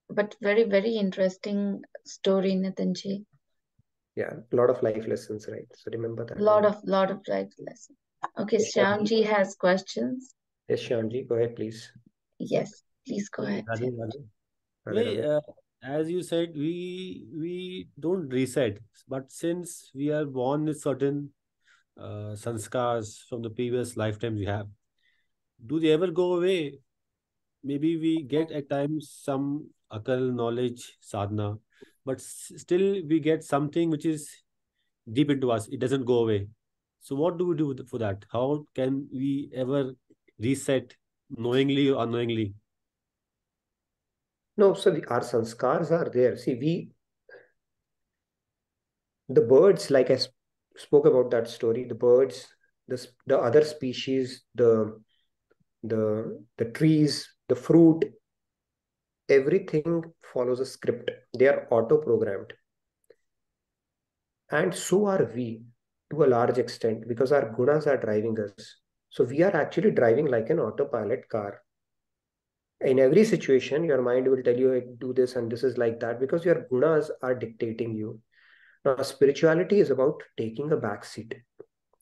but very, very interesting story, Nitinji. Yeah, a lot of life lessons, right? So remember that. Lot of life lessons. Okay, Yes, Shyamji has questions. Yes, Shyamji, go ahead, please. Yes, please go ahead. As you said, we don't reset, but since we are born with certain sanskars from the previous lifetimes we have, do they ever go away? Maybe we get at times some akal, knowledge, sadhana, but still we get something which is deep into us. It doesn't go away. So what do we do for that? How can we ever reset knowingly or unknowingly? No, so our sanskars are there. See, the birds, like I spoke about that story, the birds, the other species, the trees, the fruit, everything follows a script. They are auto-programmed. And so are we to a large extent because our gunas are driving us. So we are actually driving like an autopilot car. In every situation, your mind will tell you, do this and this is like that, because your gunas are dictating you. Now, spirituality is about taking a back seat,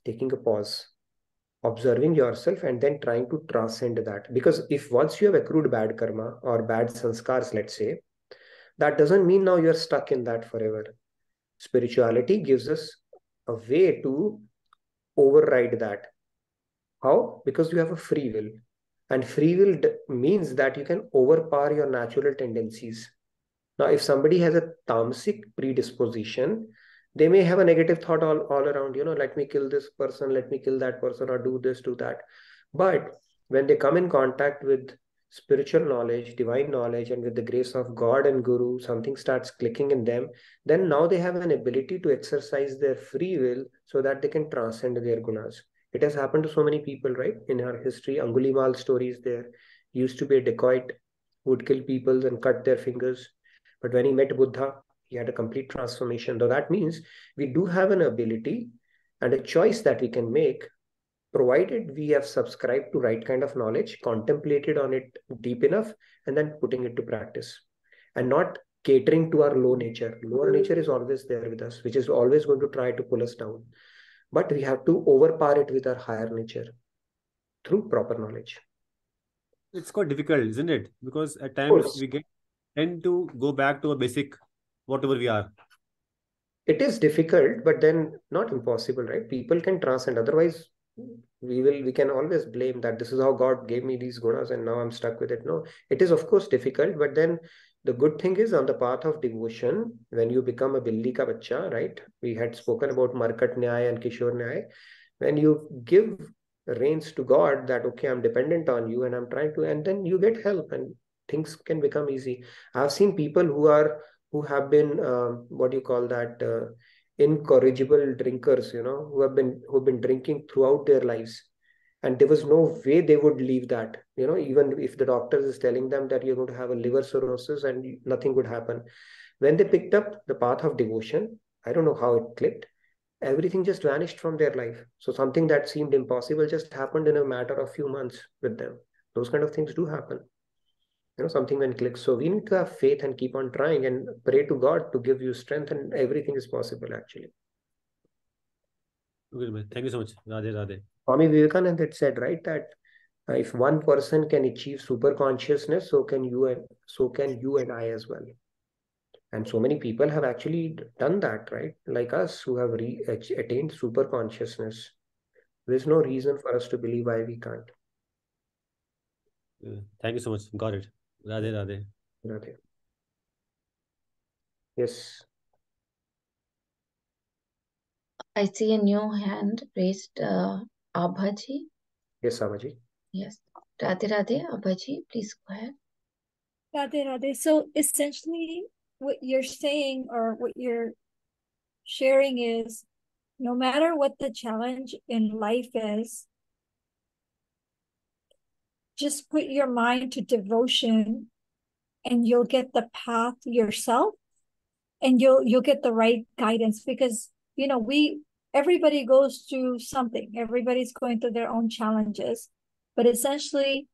taking a pause, observing yourself, and then trying to transcend that. Because if once you have accrued bad karma or bad sanskars, let's say, that doesn't mean now you're stuck in that forever. Spirituality gives us a way to override that. How? Because you have a free will. And free will means that you can overpower your natural tendencies. Now, if somebody has a tamasic predisposition, they may have a negative thought all around, let me kill this person, let me kill that person, or do this, do that. But when they come in contact with spiritual knowledge, divine knowledge, and with the grace of God and Guru, something starts clicking in them, then now they have an ability to exercise their free will so that they can transcend their gunas. It has happened to so many people, right? In our history, Angulimal stories, there used to be a dacoit who would kill people and cut their fingers. But when he met Buddha, he had a complete transformation. So that means we do have an ability and a choice that we can make, provided we have subscribed to right kind of knowledge, contemplated on it deep enough, and then putting it to practice, and not catering to our low nature. Lower nature is always there with us, which is always going to try to pull us down. But we have to overpower it with our higher nature through proper knowledge. It's quite difficult, isn't it? Because at times we tend to go back to a basic, whatever we are. It is difficult, but then not impossible, right? People can transcend. Otherwise, we can always blame that this is how God gave me these gunas and now I'm stuck with it. No, it is of course difficult, but then the good thing is on the path of devotion, when you become a Billi ka bacha, right? We had spoken about Markat Nyaya and Kishore Nyaya. When you give reins to God that, okay, I'm dependent on you and I'm trying to, and then you get help and things can become easy. I've seen people who have been, what do you call that, incorrigible drinkers, who've been drinking throughout their lives. And there was no way they would leave that, even if the doctor is telling them that you're going to have a liver cirrhosis and nothing would happen. When they picked up the path of devotion, I don't know how it clicked, everything just vanished from their life. So something that seemed impossible just happened in a matter of few months with them. Those kind of things do happen. Something when clicks. So we need to have faith and keep on trying and pray to God to give you strength, and everything is possible actually. Okay, thank you so much. Radhe Radhe. Swami Vivekananda had said, right, that if one person can achieve super consciousness, so can you and I as well. And so many people have actually done that, right? Like us, who have attained super consciousness. There's no reason for us to believe why we can't. Thank you so much. Got it. Radhe Radhe. Radhe. Yes. I see a new hand raised, Abhaji. Yes, Abhaji. Yes. Radhe Radhe, Abhaji, please go ahead. Radhe Radhe. So essentially what you're saying or what you're sharing is, no matter what the challenge in life is, just put your mind to devotion and you'll get the path yourself, and you'll get the right guidance, because everybody goes through something. Everybody's going through their own challenges. But essentially,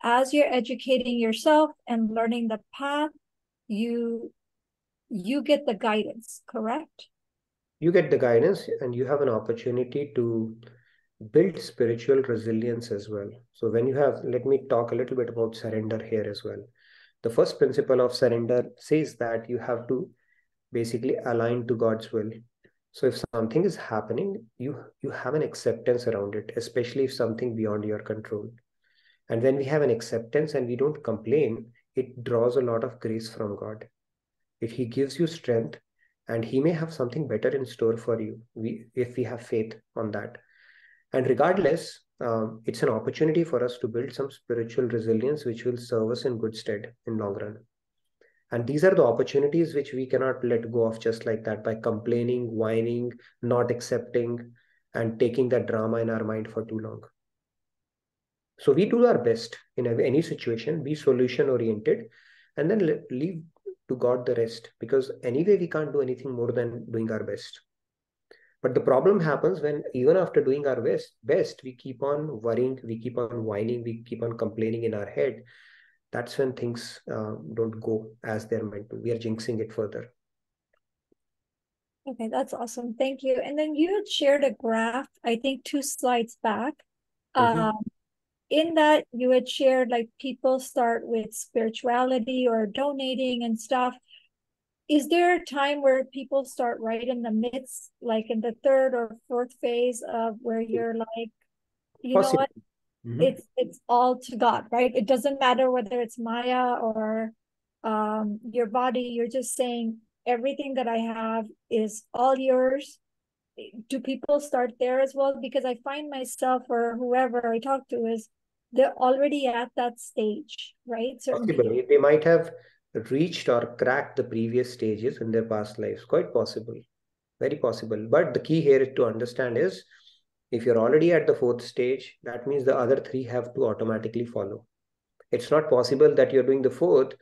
as you're educating yourself and learning the path, you get the guidance, correct? You get the guidance and you have an opportunity to build spiritual resilience as well. So when you have, let me talk a little bit about surrender here as well. The first principle of surrender says that you have to basically align to God's will. So if something is happening, you have an acceptance around it, especially if something beyond your control. And when we have an acceptance and we don't complain, it draws a lot of grace from God. If He gives you strength, and He may have something better in store for you, if we have faith on that. And regardless, it's an opportunity for us to build some spiritual resilience, which will serve us in good stead in long run. And these are the opportunities which we cannot let go of just like that by complaining, whining, not accepting, and taking that drama in our mind for too long. So we do our best in any situation, be solution oriented, and then leave to God the rest, because anyway we can't do anything more than doing our best. But the problem happens when even after doing our best, we keep on worrying, we keep on whining, we keep on complaining in our head. That's when things don't go as they're meant to. We are jinxing it further. Okay, that's awesome. Thank you. And then you had shared a graph, I think 2 slides back. In that you had shared like people start with spirituality or donating and stuff. Is there a time where people start right in the midst, like in the 3rd or 4th phase of where you're like, you know Possible. what, it's all to God, right? It doesn't matter whether it's Maya or your body, you're just saying everything that I have is all yours. Do people start there as well? Because I find myself or whoever I talk to is they're already at that stage, right? Certain people. Possibly. They might have reached or cracked the previous stages in their past lives. Quite possible. Very possible. But the key here to understand is if you're already at the 4th stage, that means the other 3 have to automatically follow. It's not possible that you're doing the 4th,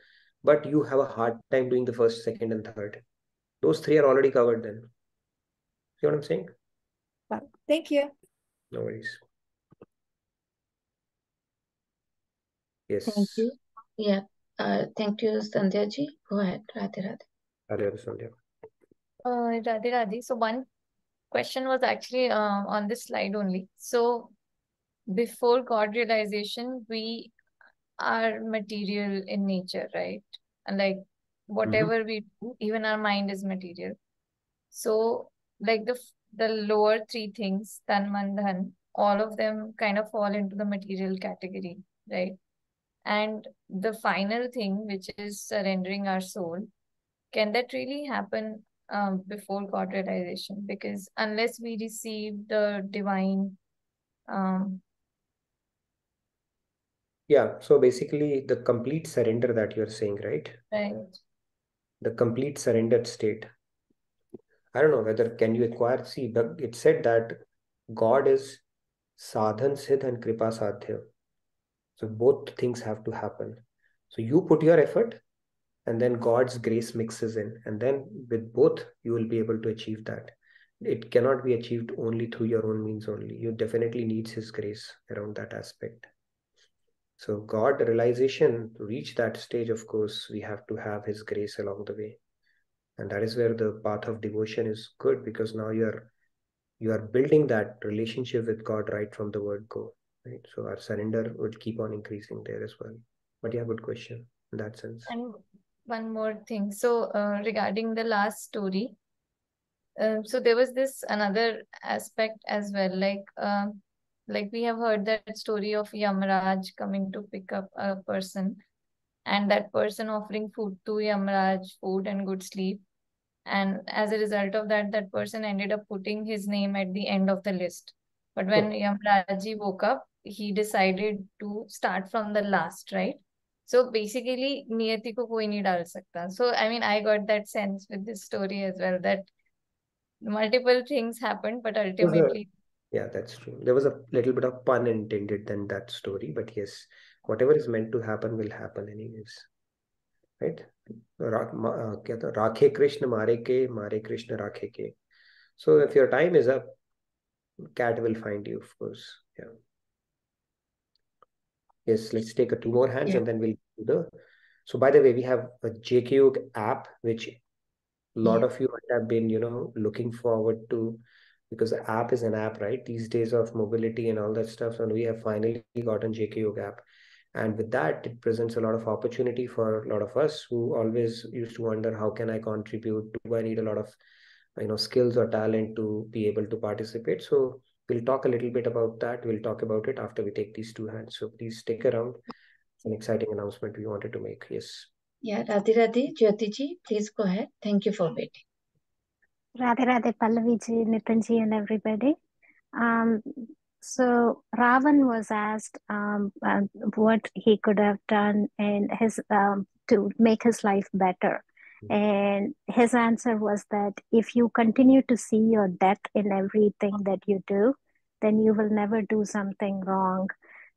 but you have a hard time doing the 1st, 2nd, and 3rd. Those 3 are already covered then. See what I'm saying? Thank you. No worries. Yes. Thank you. Yeah. Thank you, Sandhya ji. Go ahead. Radhe Radhe. Radhe Sandhya. Radhe Radhe. So one question was actually on this slide only. So before God realization, we are material in nature, right? And like whatever we do, even our mind is material. So like the lower 3 things, tan, man, dhan, all of them kind of fall into the material category, right? And the final thing, which is surrendering our soul, can that really happen before God realization? Because unless we receive the divine, Yeah, so basically the complete surrender that you're saying, right? right, The complete surrendered state. I don't know whether can you acquire, see, it said that God is sadhan siddh and kripa sadhya. So both things have to happen. So you put your effort and then God's grace mixes in. And then with both, you will be able to achieve that. It cannot be achieved only through your own means only. You definitely needs his grace around that aspect. So God realization, to reach that stage, of course, we have to have his grace along the way. And that is where the path of devotion is good, because now you are building that relationship with God right from the word go. Right. So our surrender would keep on increasing there as well. But yeah, good question in that sense. and one more thing. So regarding the last story, so there was this another aspect as well, like we have heard that story of Yamraj coming to pick up a person, and that person offering food to Yamraj, food and good sleep. And as a result of that, that person ended up putting his name at the end of the list. But when Yamraji woke up, he decided to start from the last, right? So basically, niyati ko koi nahi dal sakta. So I mean, I got that sense with this story as well, that multiple things happened, but ultimately, yeah, that's true. There was a little bit of pun intended in that story, but yes, whatever is meant to happen will happen anyways. Right? Rakhe Krishna mare Krishna rakhe ke. So if your time is up, cat will find you, of course. Yeah. Yes, let's take 2 more hands and then we'll do the. So by the way, we have a JKYog app, which a lot of you might have been, looking forward to, because the app is an app, right? These days of mobility and all that stuff. And we have finally gotten JKYog app. And with that, it presents a lot of opportunity for a lot of us who always used to wonder, how can I contribute? Do I need a lot of, skills or talent to be able to participate? So we'll talk a little bit about that. We'll talk about it after we take these 2 hands. So please stick around. It's an exciting announcement we wanted to make. Yes. Yeah, Radhe Radhe. Jyoti ji, please go ahead. Thank you for waiting. Radhe Radhe, Pallavi ji, Nitin ji, and everybody. So Ravan was asked what he could have done in his to make his life better. And his answer was that if you continue to see your death in everything that you do, then you will never do something wrong.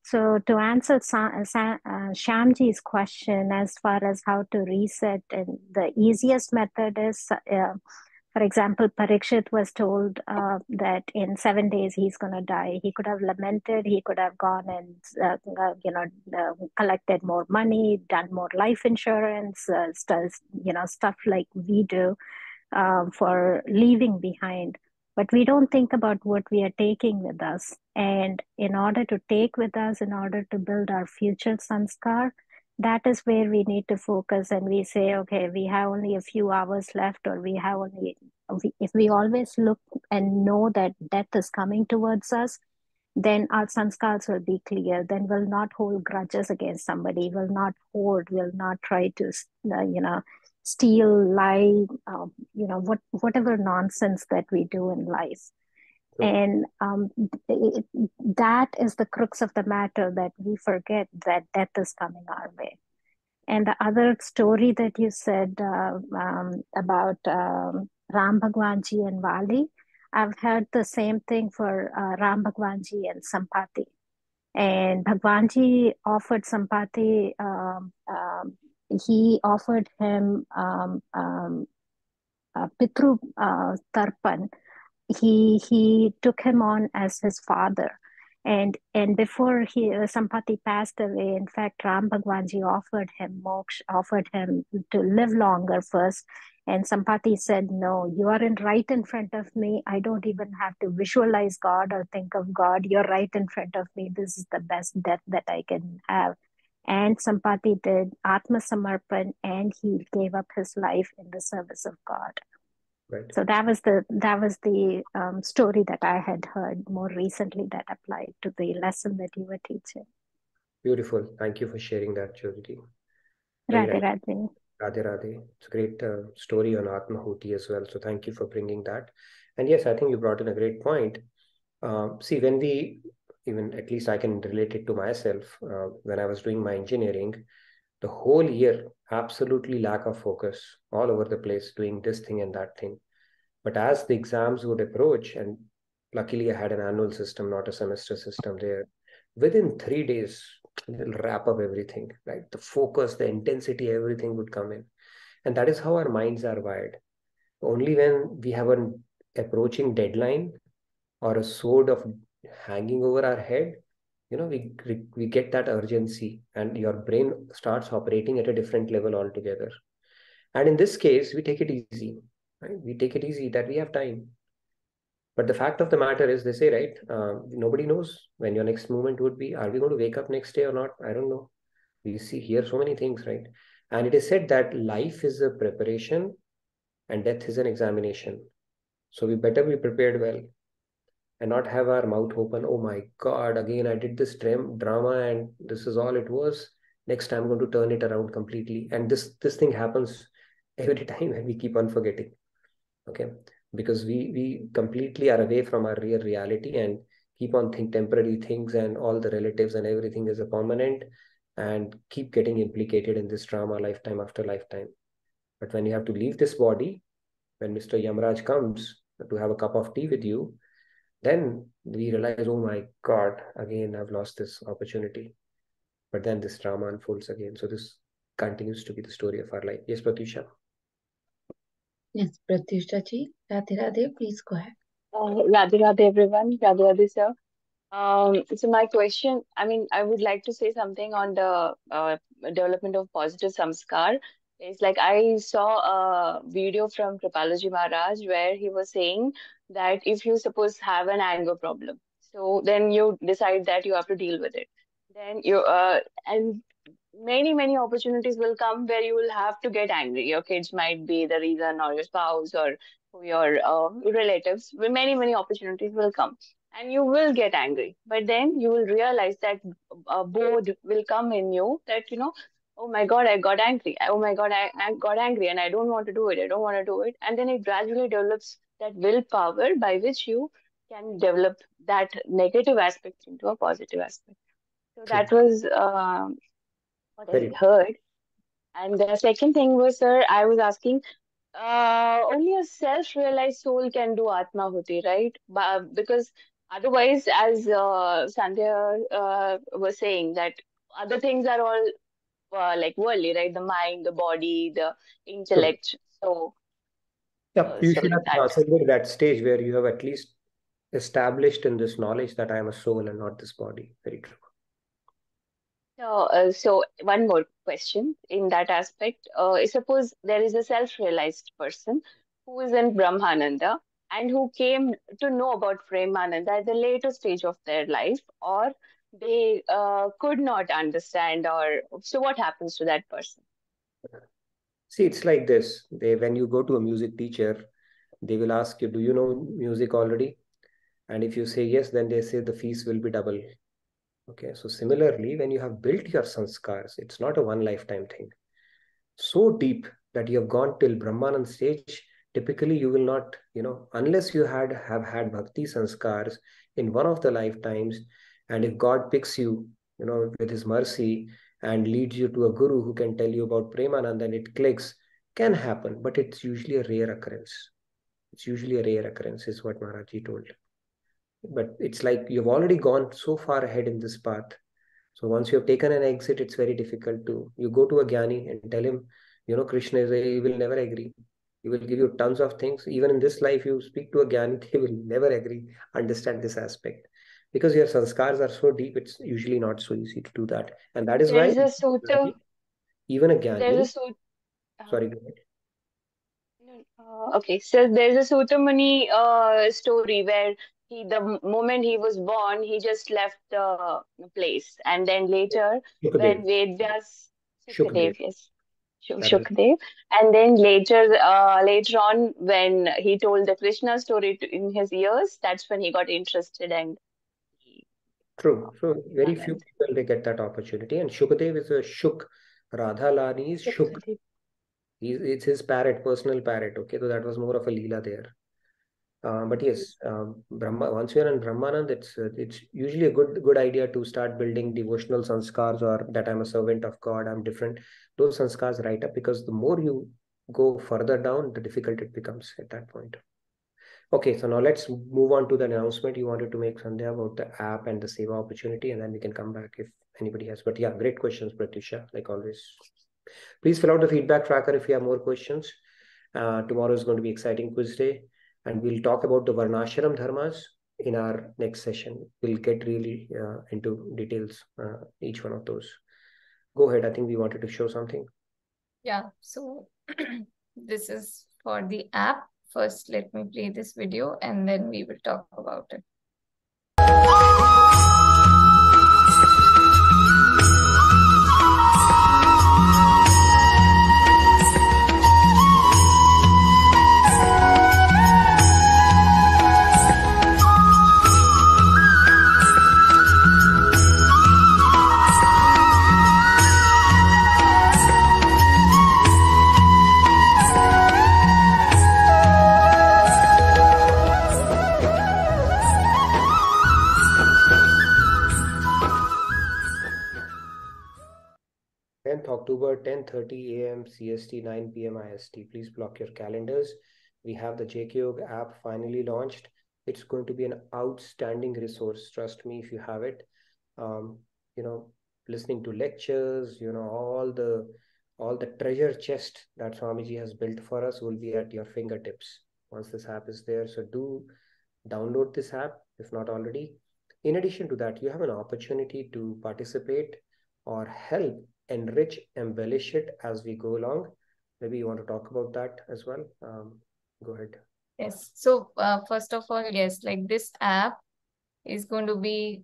So to answer Shyamji's question as far as how to reset, and the easiest method is For example, Parikshit was told that in 7 days he's going to die. He could have lamented. He could have gone and collected more money, done more life insurance, stuff like we do for leaving behind. But we don't think about what we are taking with us. And in order to take with us, in order to build our future sanskar, that is where we need to focus. And we say, okay, we have only a few hours left, or if we always look and know that death is coming towards us, then our sanskars will be clear. Then we'll not hold grudges against somebody, will not hoard, will not try to, steal, lie, whatever nonsense that we do in life. And that is the crux of the matter, that we forget that death is coming our way. And the other story that you said about Ram Bhagwanji and Vali, I've heard the same thing for Ram Bhagwanji and Sampati. And Bhagwanji offered Sampati, he offered him Pitru Tarpan. He took him on as his father. And before Sampati passed away, in fact, Ram Bhagwanji offered him moksha, offered him to live longer first. And Sampati said, no, you are right in front of me. I don't even have to visualize God or think of God. You're right in front of me. This is the best death that I can have. And Sampati did Atma Samarpan, and he gave up his life in the service of God. Right. So that was the story that I had heard more recently that applied to the lesson that you were teaching. Beautiful. Thank you for sharing that, Jyoti. Very Radhe right. Radhe. Radhe Radhe. It's a great story on Atmahuti as well. So thank you for bringing that. And yes, I think you brought in a great point. See, when even at least I can relate it to myself, when I was doing my engineering, the whole year, absolutely lack of focus, all over the place, doing this thing and that thing. But as the exams would approach, and luckily I had an annual system, not a semester system there, within 3 days, they'll wrap up everything, right? The focus, the intensity, everything would come in. And that is how our minds are wired. Only when we have an approaching deadline or a sword of hanging over our head, we get that urgency, and your brain starts operating at a different level altogether. And in this case, we take it easy, right? We take it easy that we have time. But the fact of the matter is, they say, right, nobody knows when your next movement would be. Are we going to wake up next day or not? I don't know. We hear so many things, right? And it is said that life is a preparation and death is an examination. So we better be prepared well and not have our mouth open. Oh my God, again, I did this drama and this is all it was. Next time I'm going to turn it around completely. And this thing happens every time, and we keep on forgetting. Okay. Because we completely are away from our real reality and keep on think temporary things, and all the relatives and everything is a permanent, and keep getting implicated in this drama lifetime after lifetime. But when you have to leave this body, when Mr. Yamraj comes to have a cup of tea with you, then we realize, oh my God, again, I've lost this opportunity. But then this drama unfolds again. So this continues to be the story of our life. Yes, Pratyusha. Yes, Pratyusha ji. Radhe Radhe, please go ahead. Radhe Radhe everyone, Radhe Radhe sir. So my question, I would like to say something on the development of positive samskar. It's like I saw a video from Kripalaji Maharaj where he was saying that if you suppose have an anger problem, so then you decide that you have to deal with it. Then and many opportunities will come where you will have to get angry. Your kids might be the reason, or your spouse, or your relatives. Many opportunities will come and you will get angry, but then you will realize that bored will come in you, that oh my God, I got angry. Oh my God, I got angry and I don't want to do it. I don't want to do it. And then it gradually develops that willpower by which you can develop that negative aspect into a positive aspect. So that was what I heard. And the second thing was, sir, I was asking, only a self-realized soul can do Atmahuti, right? Because otherwise, as Sandhya was saying, that other things are all like worldly, right? The mind, the body, the intellect. So Yeah, you So should have that. transcended that stage where you have at least established in this knowledge that I am a soul and not this body. Very true. So one more question in that aspect. Suppose there is a self-realized person who is in Brahmananda and who came to know about Premananda at the later stage of their life, or they could not understand, or so what happens to that person? See, it's like this. When you go to a music teacher, they will ask you, do you know music already? And if you say yes, then they say the fees will be double. Okay, so similarly, when you have built your sanskars, it's not a one lifetime thing. So deep that you have gone till Brahmanand stage, typically you will not, unless you have had bhakti sanskars in one of the lifetimes, and if God picks you, with his mercy and leads you to a guru who can tell you about Premanand and it clicks, can happen, but it's usually a rare occurrence. It's usually a rare occurrence, is what Maharaji told. But it's like you've already gone so far ahead in this path. So once you have taken an exit, it's very difficult you go to a Jnani and tell him, Krishna he will never agree. He will give you tons of things. Even in this life, you speak to a Jnani, they will never agree, understand this aspect. Because your sanskars are so deep, it's usually not so easy to do that. And that is There why is a sutta. even a There's Jnani, a sutta. sorry, go ahead. Okay, so there's a Sutamani story where the moment he was born, he just left the place, and then later when Shukadev. Vedas, Shukdev. Sukadev, yes, That is Shukdev, and then later on when he told the Krishna story in his ears, that's when he got interested and true. So very few Brahmanand. people they get that opportunity. And Shukadev is a Shuk. Radhalani is Shuk. Sukadev. It's his parrot, personal parrot. Okay, so that was more of a leela there. But yes, Brahma. Once you're in Brahmanand, it's usually a good idea to start building devotional sanskars, or that I'm a servant of God, I'm different. Those sanskars right up, because the more you go further down, the difficult it becomes at that point. Okay, so now let's move on to the announcement you wanted to make, Sandhya, about the app and the Seva opportunity, and then we can come back if anybody has. But yeah, great questions, Pratisha, like always. Please fill out the feedback tracker if you have more questions. Tomorrow is going to be exciting quiz day, and we'll talk about the Varnashram dharmas in our next session. We'll get really into details, each one of those. Go ahead. I think we wanted to show something. Yeah, so this is for the app. First, let me play this video and then we will talk about it. October, 10:30 a.m. CST, 9 p.m. IST. Please block your calendars. We have the JKYog app finally launched. It's going to be an outstanding resource. Trust me, if you have it. Listening to lectures, all the treasure chest that Swamiji has built for us will be at your fingertips once this app is there. So do download this app if not already. In addition to that, you have an opportunity to participate or help enrich, embellish it as we go along. Maybe you want to talk about that as well. Go ahead. Yes. So first of all, yes, like this app is going to be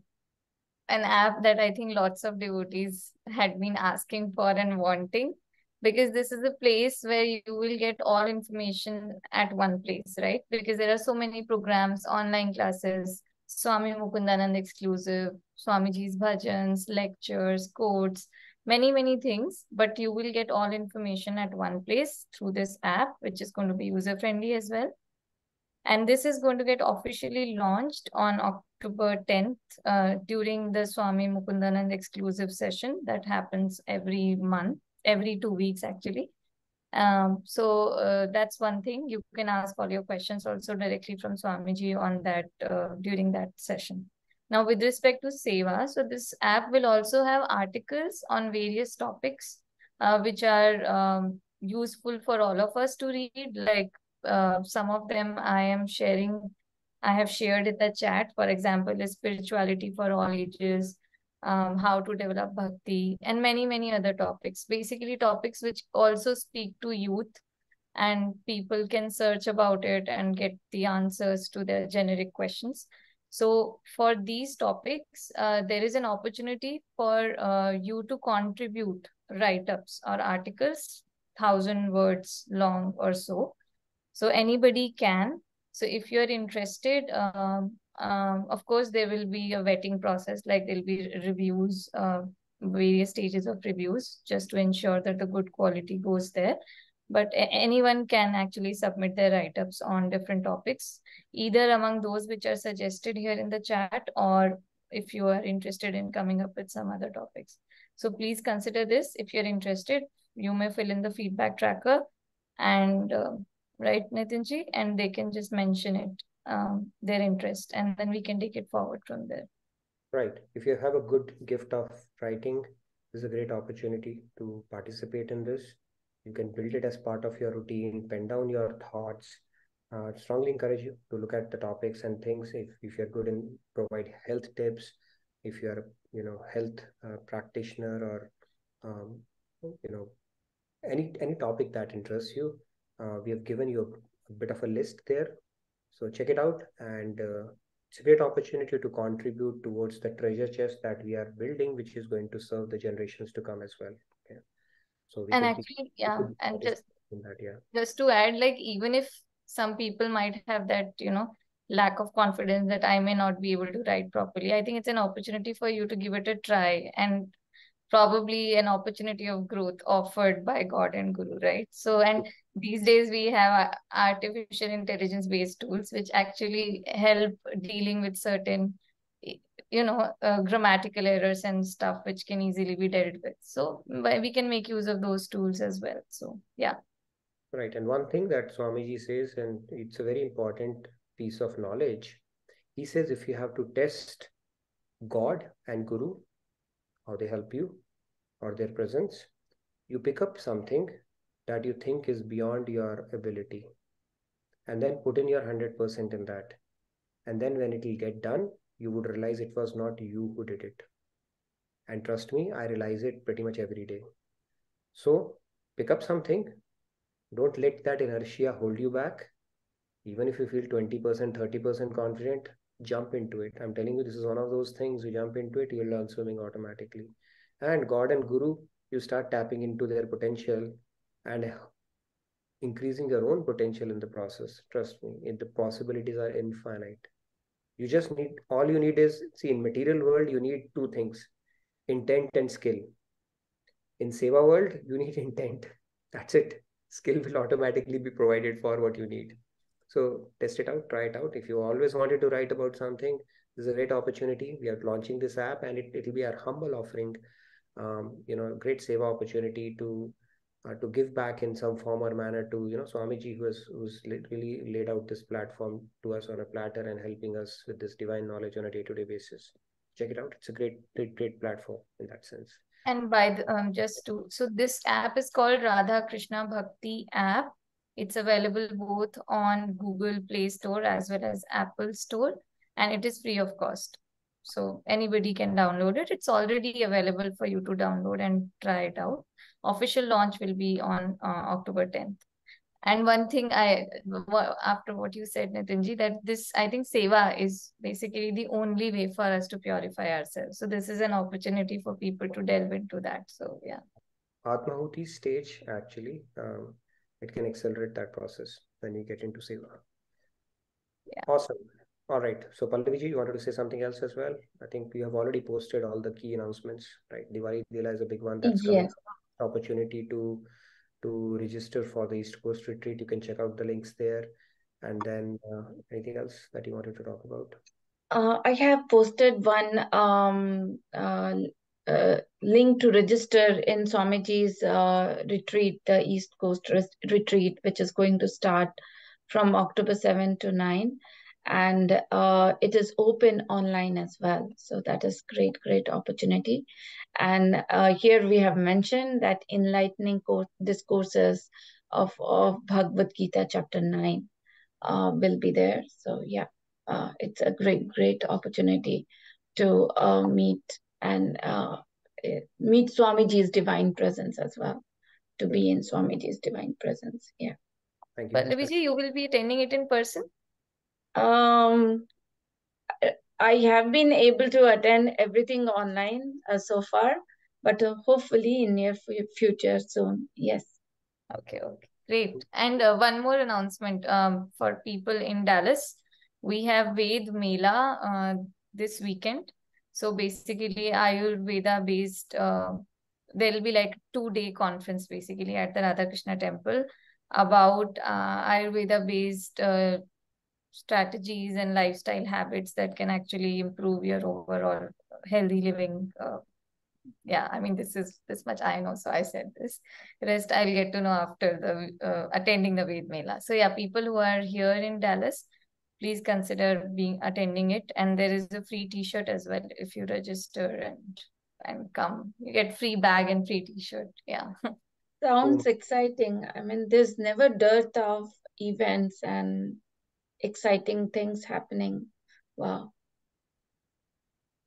an app that I think lots of devotees had been asking for and wanting, because this is a place where you will get all information at one place, right? Because there are so many programs, online classes, Swami Mukundanand exclusive, Swamiji's bhajans, lectures, quotes, many things, but you will get all information at one place through this app, which is going to be user friendly as well. And this is going to get officially launched on October 10th during the Swami Mukundanand exclusive session that happens every month, every 2 weeks actually. So that's one thing. You can ask all your questions also directly from Swamiji on that during that session. Now, with respect to Seva, so this app will also have articles on various topics which are useful for all of us to read, like some of them I have shared in the chat. For example, is spirituality for all ages, how to develop bhakti, and many other topics. Basically, topics which also speak to youth, and people can search about it and get the answers to their generic questions. So for these topics, there is an opportunity for you to contribute write-ups or articles, 1,000 words long or so. So anybody can. So if you're interested, of course, there will be a vetting process, like there'll be reviews, various stages of reviews, just to ensure that the good quality goes there. But anyone can actually submit their write-ups on different topics, either among those which are suggested here in the chat, or if you are interested in coming up with some other topics. So please consider this. If you're interested, you may fill in the feedback tracker and right, Nitinji, and they can just mention it, their interest, and then we can take it forward from there. Right. If you have a good gift of writing, this is a great opportunity to participate in this. You can build it as part of your routine, pen down your thoughts. Strongly encourage you to look at the topics and things. If you're good in provide health tips, if you're health practitioner, or any topic that interests you, we have given you a bit of a list there. So check it out, and it's a great opportunity to contribute towards the treasure chest that we are building, which is going to serve the generations to come as well. Okay. So and actually, and just to add, like, even if some people might have that, lack of confidence that I may not be able to write properly, I think it's an opportunity for you to give it a try, and probably an opportunity of growth offered by God and Guru, right? So, and these days we have artificial intelligence based tools which actually help dealing with certain grammatical errors and stuff which can easily be dealt with. So we can make use of those tools as well. So yeah. Right. And one thing that Swamiji says, and it's a very important piece of knowledge, he says if you have to test God and Guru, how they help you or their presence, you pick up something that you think is beyond your ability, and then put in your 100% in that. And then when it will get done, you would realize it was not you who did it. And trust me, I realize it pretty much every day. So pick up something. Don't let that inertia hold you back. Even if you feel 20%, 30% confident, jump into it. I'm telling you, this is one of those things. You jump into it, you'll learn swimming automatically. And God and Guru, you start tapping into their potential and increasing your own potential in the process. Trust me, the possibilities are infinite. You just need, all you need is, see, in material world, you need two things, intent and skill. In Seva world, you need intent. That's it. Skill will automatically be provided for what you need. So test it out, try it out. If you always wanted to write about something, this is a great opportunity. We are launching this app, and it'll be our humble offering, great Seva opportunity to give back in some form or manner to, Swamiji, who's literally laid out this platform to us on a platter and helping us with this divine knowledge on a day-to-day basis. Check it out. It's a great platform in that sense. And by the, so this app is called Radha Krishna Bhakti app. It's available both on Google Play Store as well as Apple Store, and it is free of cost. So anybody can download it. It's already available for you to download and try it out. Official launch will be on October 10th. And one thing after what you said, Nitinji, that this, I think Seva is basically the only way for us to purify ourselves. So this is an opportunity for people to delve into that. So yeah. Atmahuti stage, actually, it can accelerate that process when you get into Seva. Yeah. Awesome. All right. So Pallaviji, you wanted to say something else as well? I think we have already posted all the key announcements, right? Diwali Dila is a big one that's coming. Opportunity to register for the East Coast retreat. You can check out the links there. And then anything else that you wanted to talk about? I have posted one link to register in Swamiji's retreat, the East Coast retreat, which is going to start from October 7 to 9. And it is open online as well. So that is great opportunity. And here we have mentioned that enlightening discourses of Bhagavad Gita chapter 9 will be there. So yeah, it's a great opportunity to meet and meet Swamiji's divine presence as well, to be in Swamiji's divine presence. Yeah. Thank you. Pallavi ji, you will be attending it in person? I have been able to attend everything online so far, but hopefully in near future soon. Yes. Okay, great. And one more announcement for people in Dallas. We have Ved Mela this weekend. So basically, Ayurveda based, there will be like 2-day conference basically at the Radhakrishna temple about Ayurveda based strategies and lifestyle habits that can actually improve your overall healthy living. Yeah, I mean, this much I know, so I said this. Rest I'll get to know after the attending the Ved Mela. So yeah, people who are here in Dallas, please consider attending it. And there is a free T-shirt as well if you register and come. You get free bag and free T-shirt. Yeah. Sounds exciting. I mean, there's never dearth of events and exciting things happening. Wow.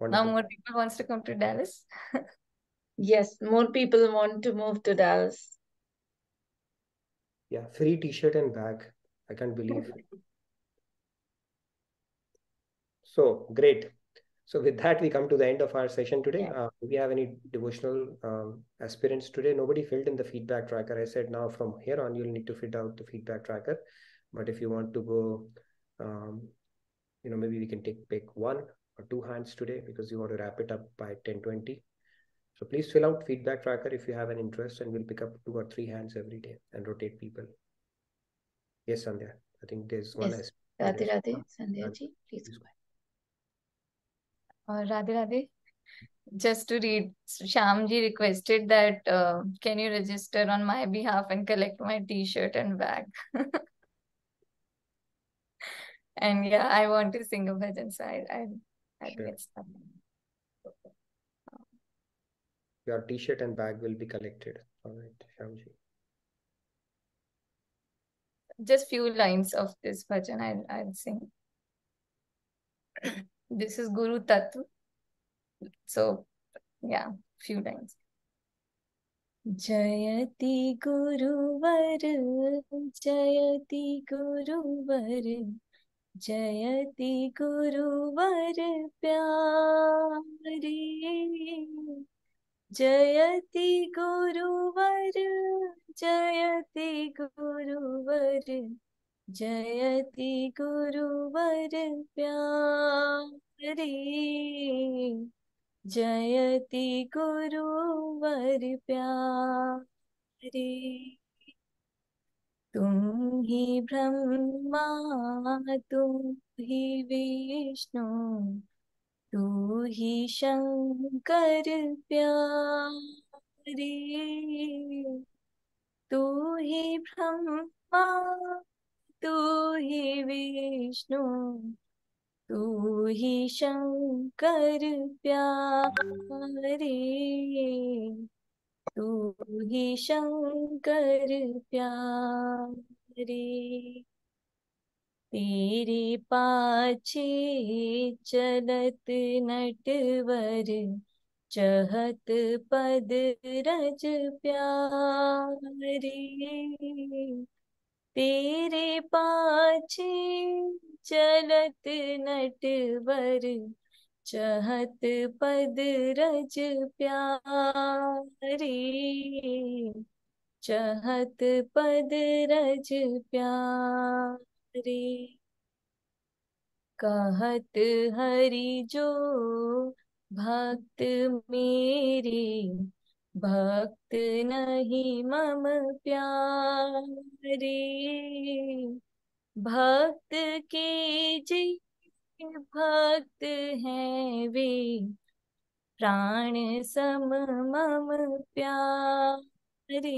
Now more people wants to come to Dallas. Yes, more people want to move to Dallas. Yeah, free T-shirt and bag. I can't believe. So great. So with that, we come to the end of our session today. Yeah. Do we have any devotional aspirants today? Nobody filled in the feedback tracker. I said now from here on, you'll need to fill out the feedback tracker. But if you want to go, maybe we can pick 1 or 2 hands today because you want to wrap it up by 10:20. So please fill out feedback tracker if you have an interest, and we'll pick up 2 or 3 hands every day and rotate people. Yes, Sandhya. I think there's one. Yes. Radhe Radhe, Sandhya ji, please go ahead. Radhe Radhe. Just to read, Shyamji requested that can you register on my behalf and collect my T-shirt and bag? And yeah, I want to sing a bhajan, so I'll get started. Your T-shirt and bag will be collected. All right, Shyamji. Just few lines of this bhajan I'll sing. This is Guru Tattva. So yeah, few lines. Jayati Guruvar, Jayati Guruvar, Jayati Guruvar Pyare, Jayati Guruvar, Jayati Guruvar, Jayati Guruvar Pyare, Jayati Guruvar Pyare. तुम ही ब्रह्मा तुम ही विष्णु तू ही शंकर प्यारे तू ही ब्रह्मा तू ही विष्णु तू ही शंकर प्यारे तू ही शंकर प्यारे तेरे पाछे चलत नटवर चहत पद रज प्यारे तेरे पाछे चलत नटवर चहत पद रज प्यारे चहत पद रज प्यारे कहत हरि जो भक्त मेरे भक्त नहीं मम प्यारे भक्त के जी भक्त हैं वे प्राण सम मम प्यारे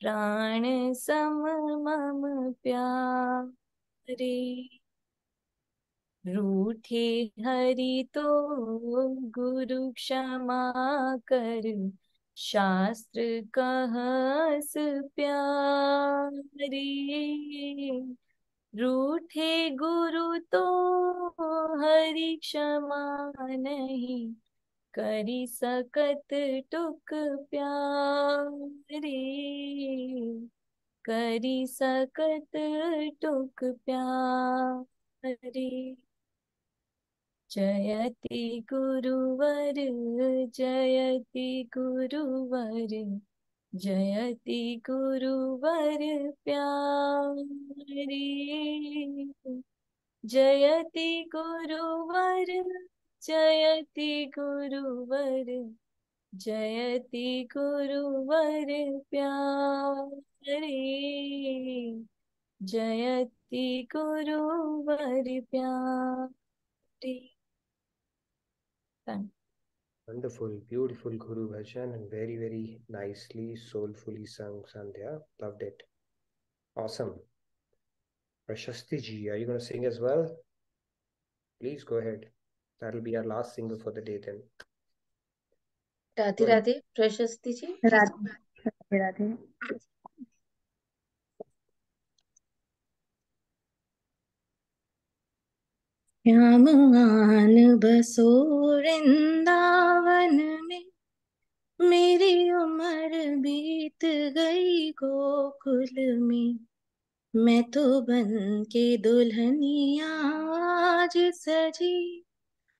प्राण सम मम प्यारे रूठे हरि तो गुरु क्षमा कर शास्त्र कहस प्यारे, रूठे गुरु तो हरि क्षमा नहीं, करी सकत टुक प्यारे, करी सकत टुक प्यारे। जयति गुरुवर, जयति गुरुवर, जयति गुरुवर प्यारे, जयति गुरुवर, जयति गुरुवर, जयति गुरुवर प्यारे, जयति गुरुवर प्यारे। Thank Wonderful, beautiful Guru Bhajan and very, very nicely, soulfully sung, Sandhya. Loved it. Awesome. Prashasti ji, are you going to sing as well? Please go ahead. That'll be our last single for the day then. Radhe Radhe प्रशस्ति जी। राधे राधे। श्याम आन बसो वृंदावन में, मेरी उम्र बीत गई गोकुल में, मैं तो बन के दुल्हनिया आज सजी,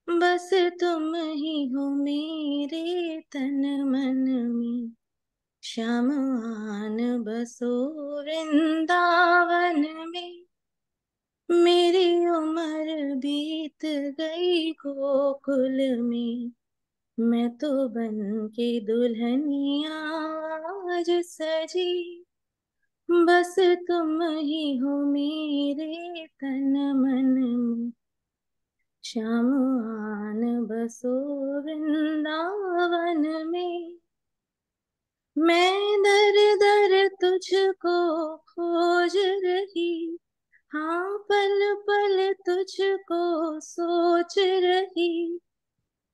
बस तुम ही हो मेरे तन मन में। श्याम आन बसो वृंदावन में, मेरी उम्र बीत गई गोकुल में, मैं तो बन के दुल्हनिया आज सजी, बस तुम ही हो मेरे तन मन में। श्याम आन बसो वृंदावन में, मैं दर दर तुझको खोज रही, हाँ पल पल तुझको सोच रही,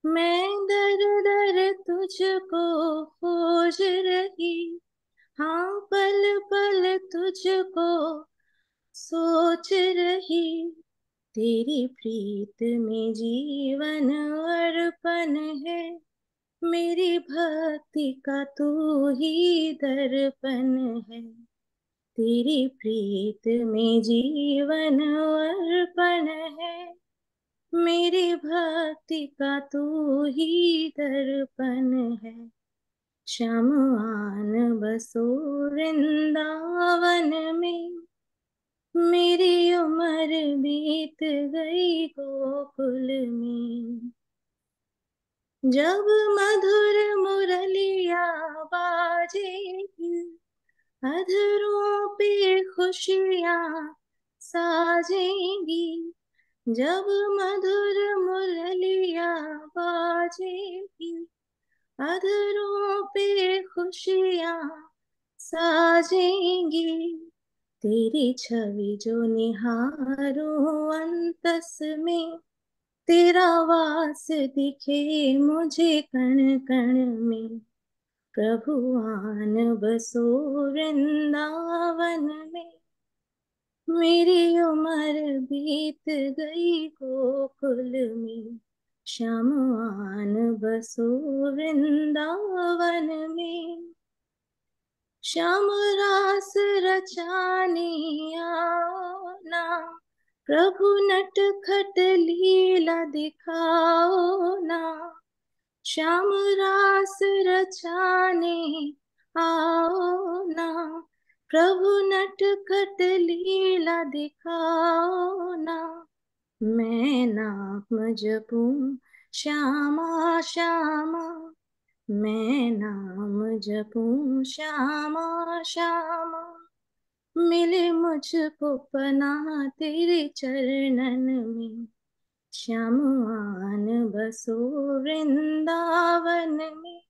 मैं दर दर तुझको खोज रही, हाँ पल पल तुझको सोच रही, तेरी प्रीत में जीवन अर्पण है, मेरी भक्ति का तू ही दर्पण है, तेरी प्रीत में जीवन अर्पण है, मेरी भक्ति का तू ही दर्पण है। श्याम आन बसो वृंदावन में, मेरी उम्र बीत गई गोकुल में। जब मधुर मुरलिया बाजेगी, अधरों पे खुशियाँ साजेंगी, जब मधुर मुरलिया बाजेगी, अधरों पे खुशियाँ साजेंगी, तेरी छवि जो निहारूं अंतस में, तेरा वास दिखे मुझे कण कण में। प्रभु आन बसो वृंदावन में, मेरी उम्र बीत गई गोकुल में। श्याम आन बसो वृंदावन में, श्याम रास रचाने आओ ना, प्रभु नट खट लीला दिखाओ ना, श्याम रास रचाने आओ ना, प्रभु नट खट लीला दिखाओ ना, मैं नाम जपूं श्यामा श्यामा, मैं नाम जपूं श्यामा श्यामा, मिले मुझको पनाह तेरे चरणन में। श्याम आन बसो वृंदावन में,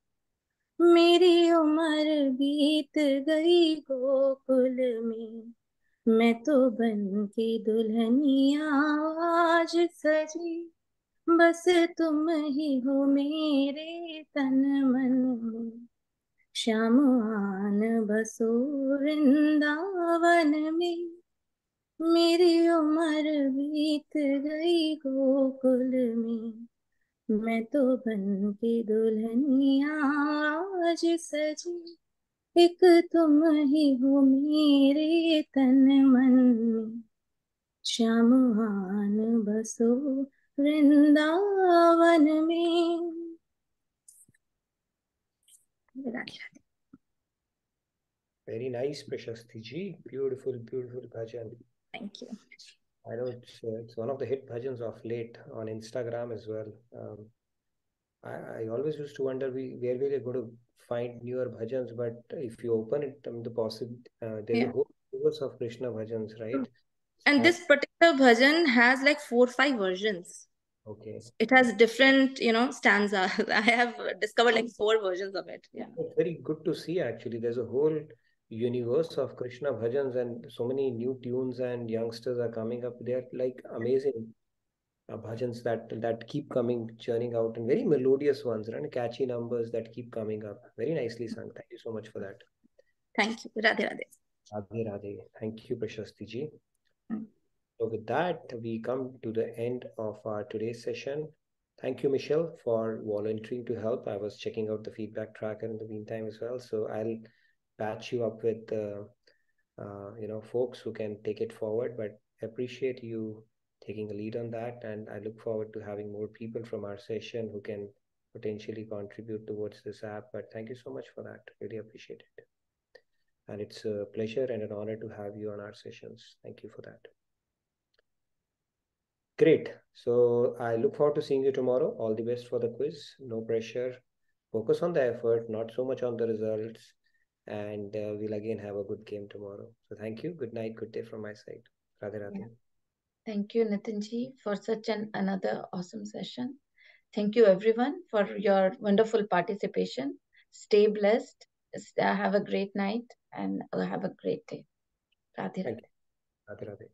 मेरी उम्र बीत गई गोकुल में, मैं तो बन के दुल्हनिया आज सजी, बस तुम ही हो मेरे तन मन में। श्याम आन बसो वृंदावन में, मेरी उम्र बीत गई गोकुल में, मैं तो बन के दुल्हनिया आज सजी, एक तुम ही हो मेरे तन मन में, श्याम आन बसो वृंदावन में। Very nice, Prashasti ji. Beautiful, beautiful bhajan. Thank you. I know it's one of the hit bhajans of late on Instagram as well. I always used to wonder where we are going to find newer bhajans, but if you open it, there's a whole universe of Krishna bhajans, right? And this particular bhajan has like 4 or 5 versions. Okay. It has different, stanzas. I have discovered like 4 versions of it. Yeah. It's very good to see actually. There's a whole universe of Krishna bhajans and so many new tunes and youngsters are coming up. They're like amazing bhajans that keep coming, churning out, and very melodious ones, right? Catchy numbers that keep coming up. Very nicely sung. Thank you so much for that. Thank you. Radhe Radhe. Radhe Radhe. Thank you, Prashasti ji. So with that, we come to the end of our today's session. Thank you, Michelle, for volunteering to help. I was checking out the feedback tracker in the meantime as well. So I'll patch you up with, folks who can take it forward, but appreciate you taking a lead on that. And I look forward to having more people from our session who can potentially contribute towards this app. But thank you so much for that. Really appreciate it. And it's a pleasure and an honor to have you on our sessions. Thank you for that. Great. So I look forward to seeing you tomorrow. All the best for the quiz. No pressure. Focus on the effort, not so much on the results. And we'll again have a good game tomorrow. So thank you. Good night. Good day from my side. Radhe Radhe. Yeah. Thank you, Nitinji, for such another awesome session. Thank you, everyone, for your wonderful participation. Stay blessed. Have a great night and have a great day. Radhe Radhe. Radhe Radhe.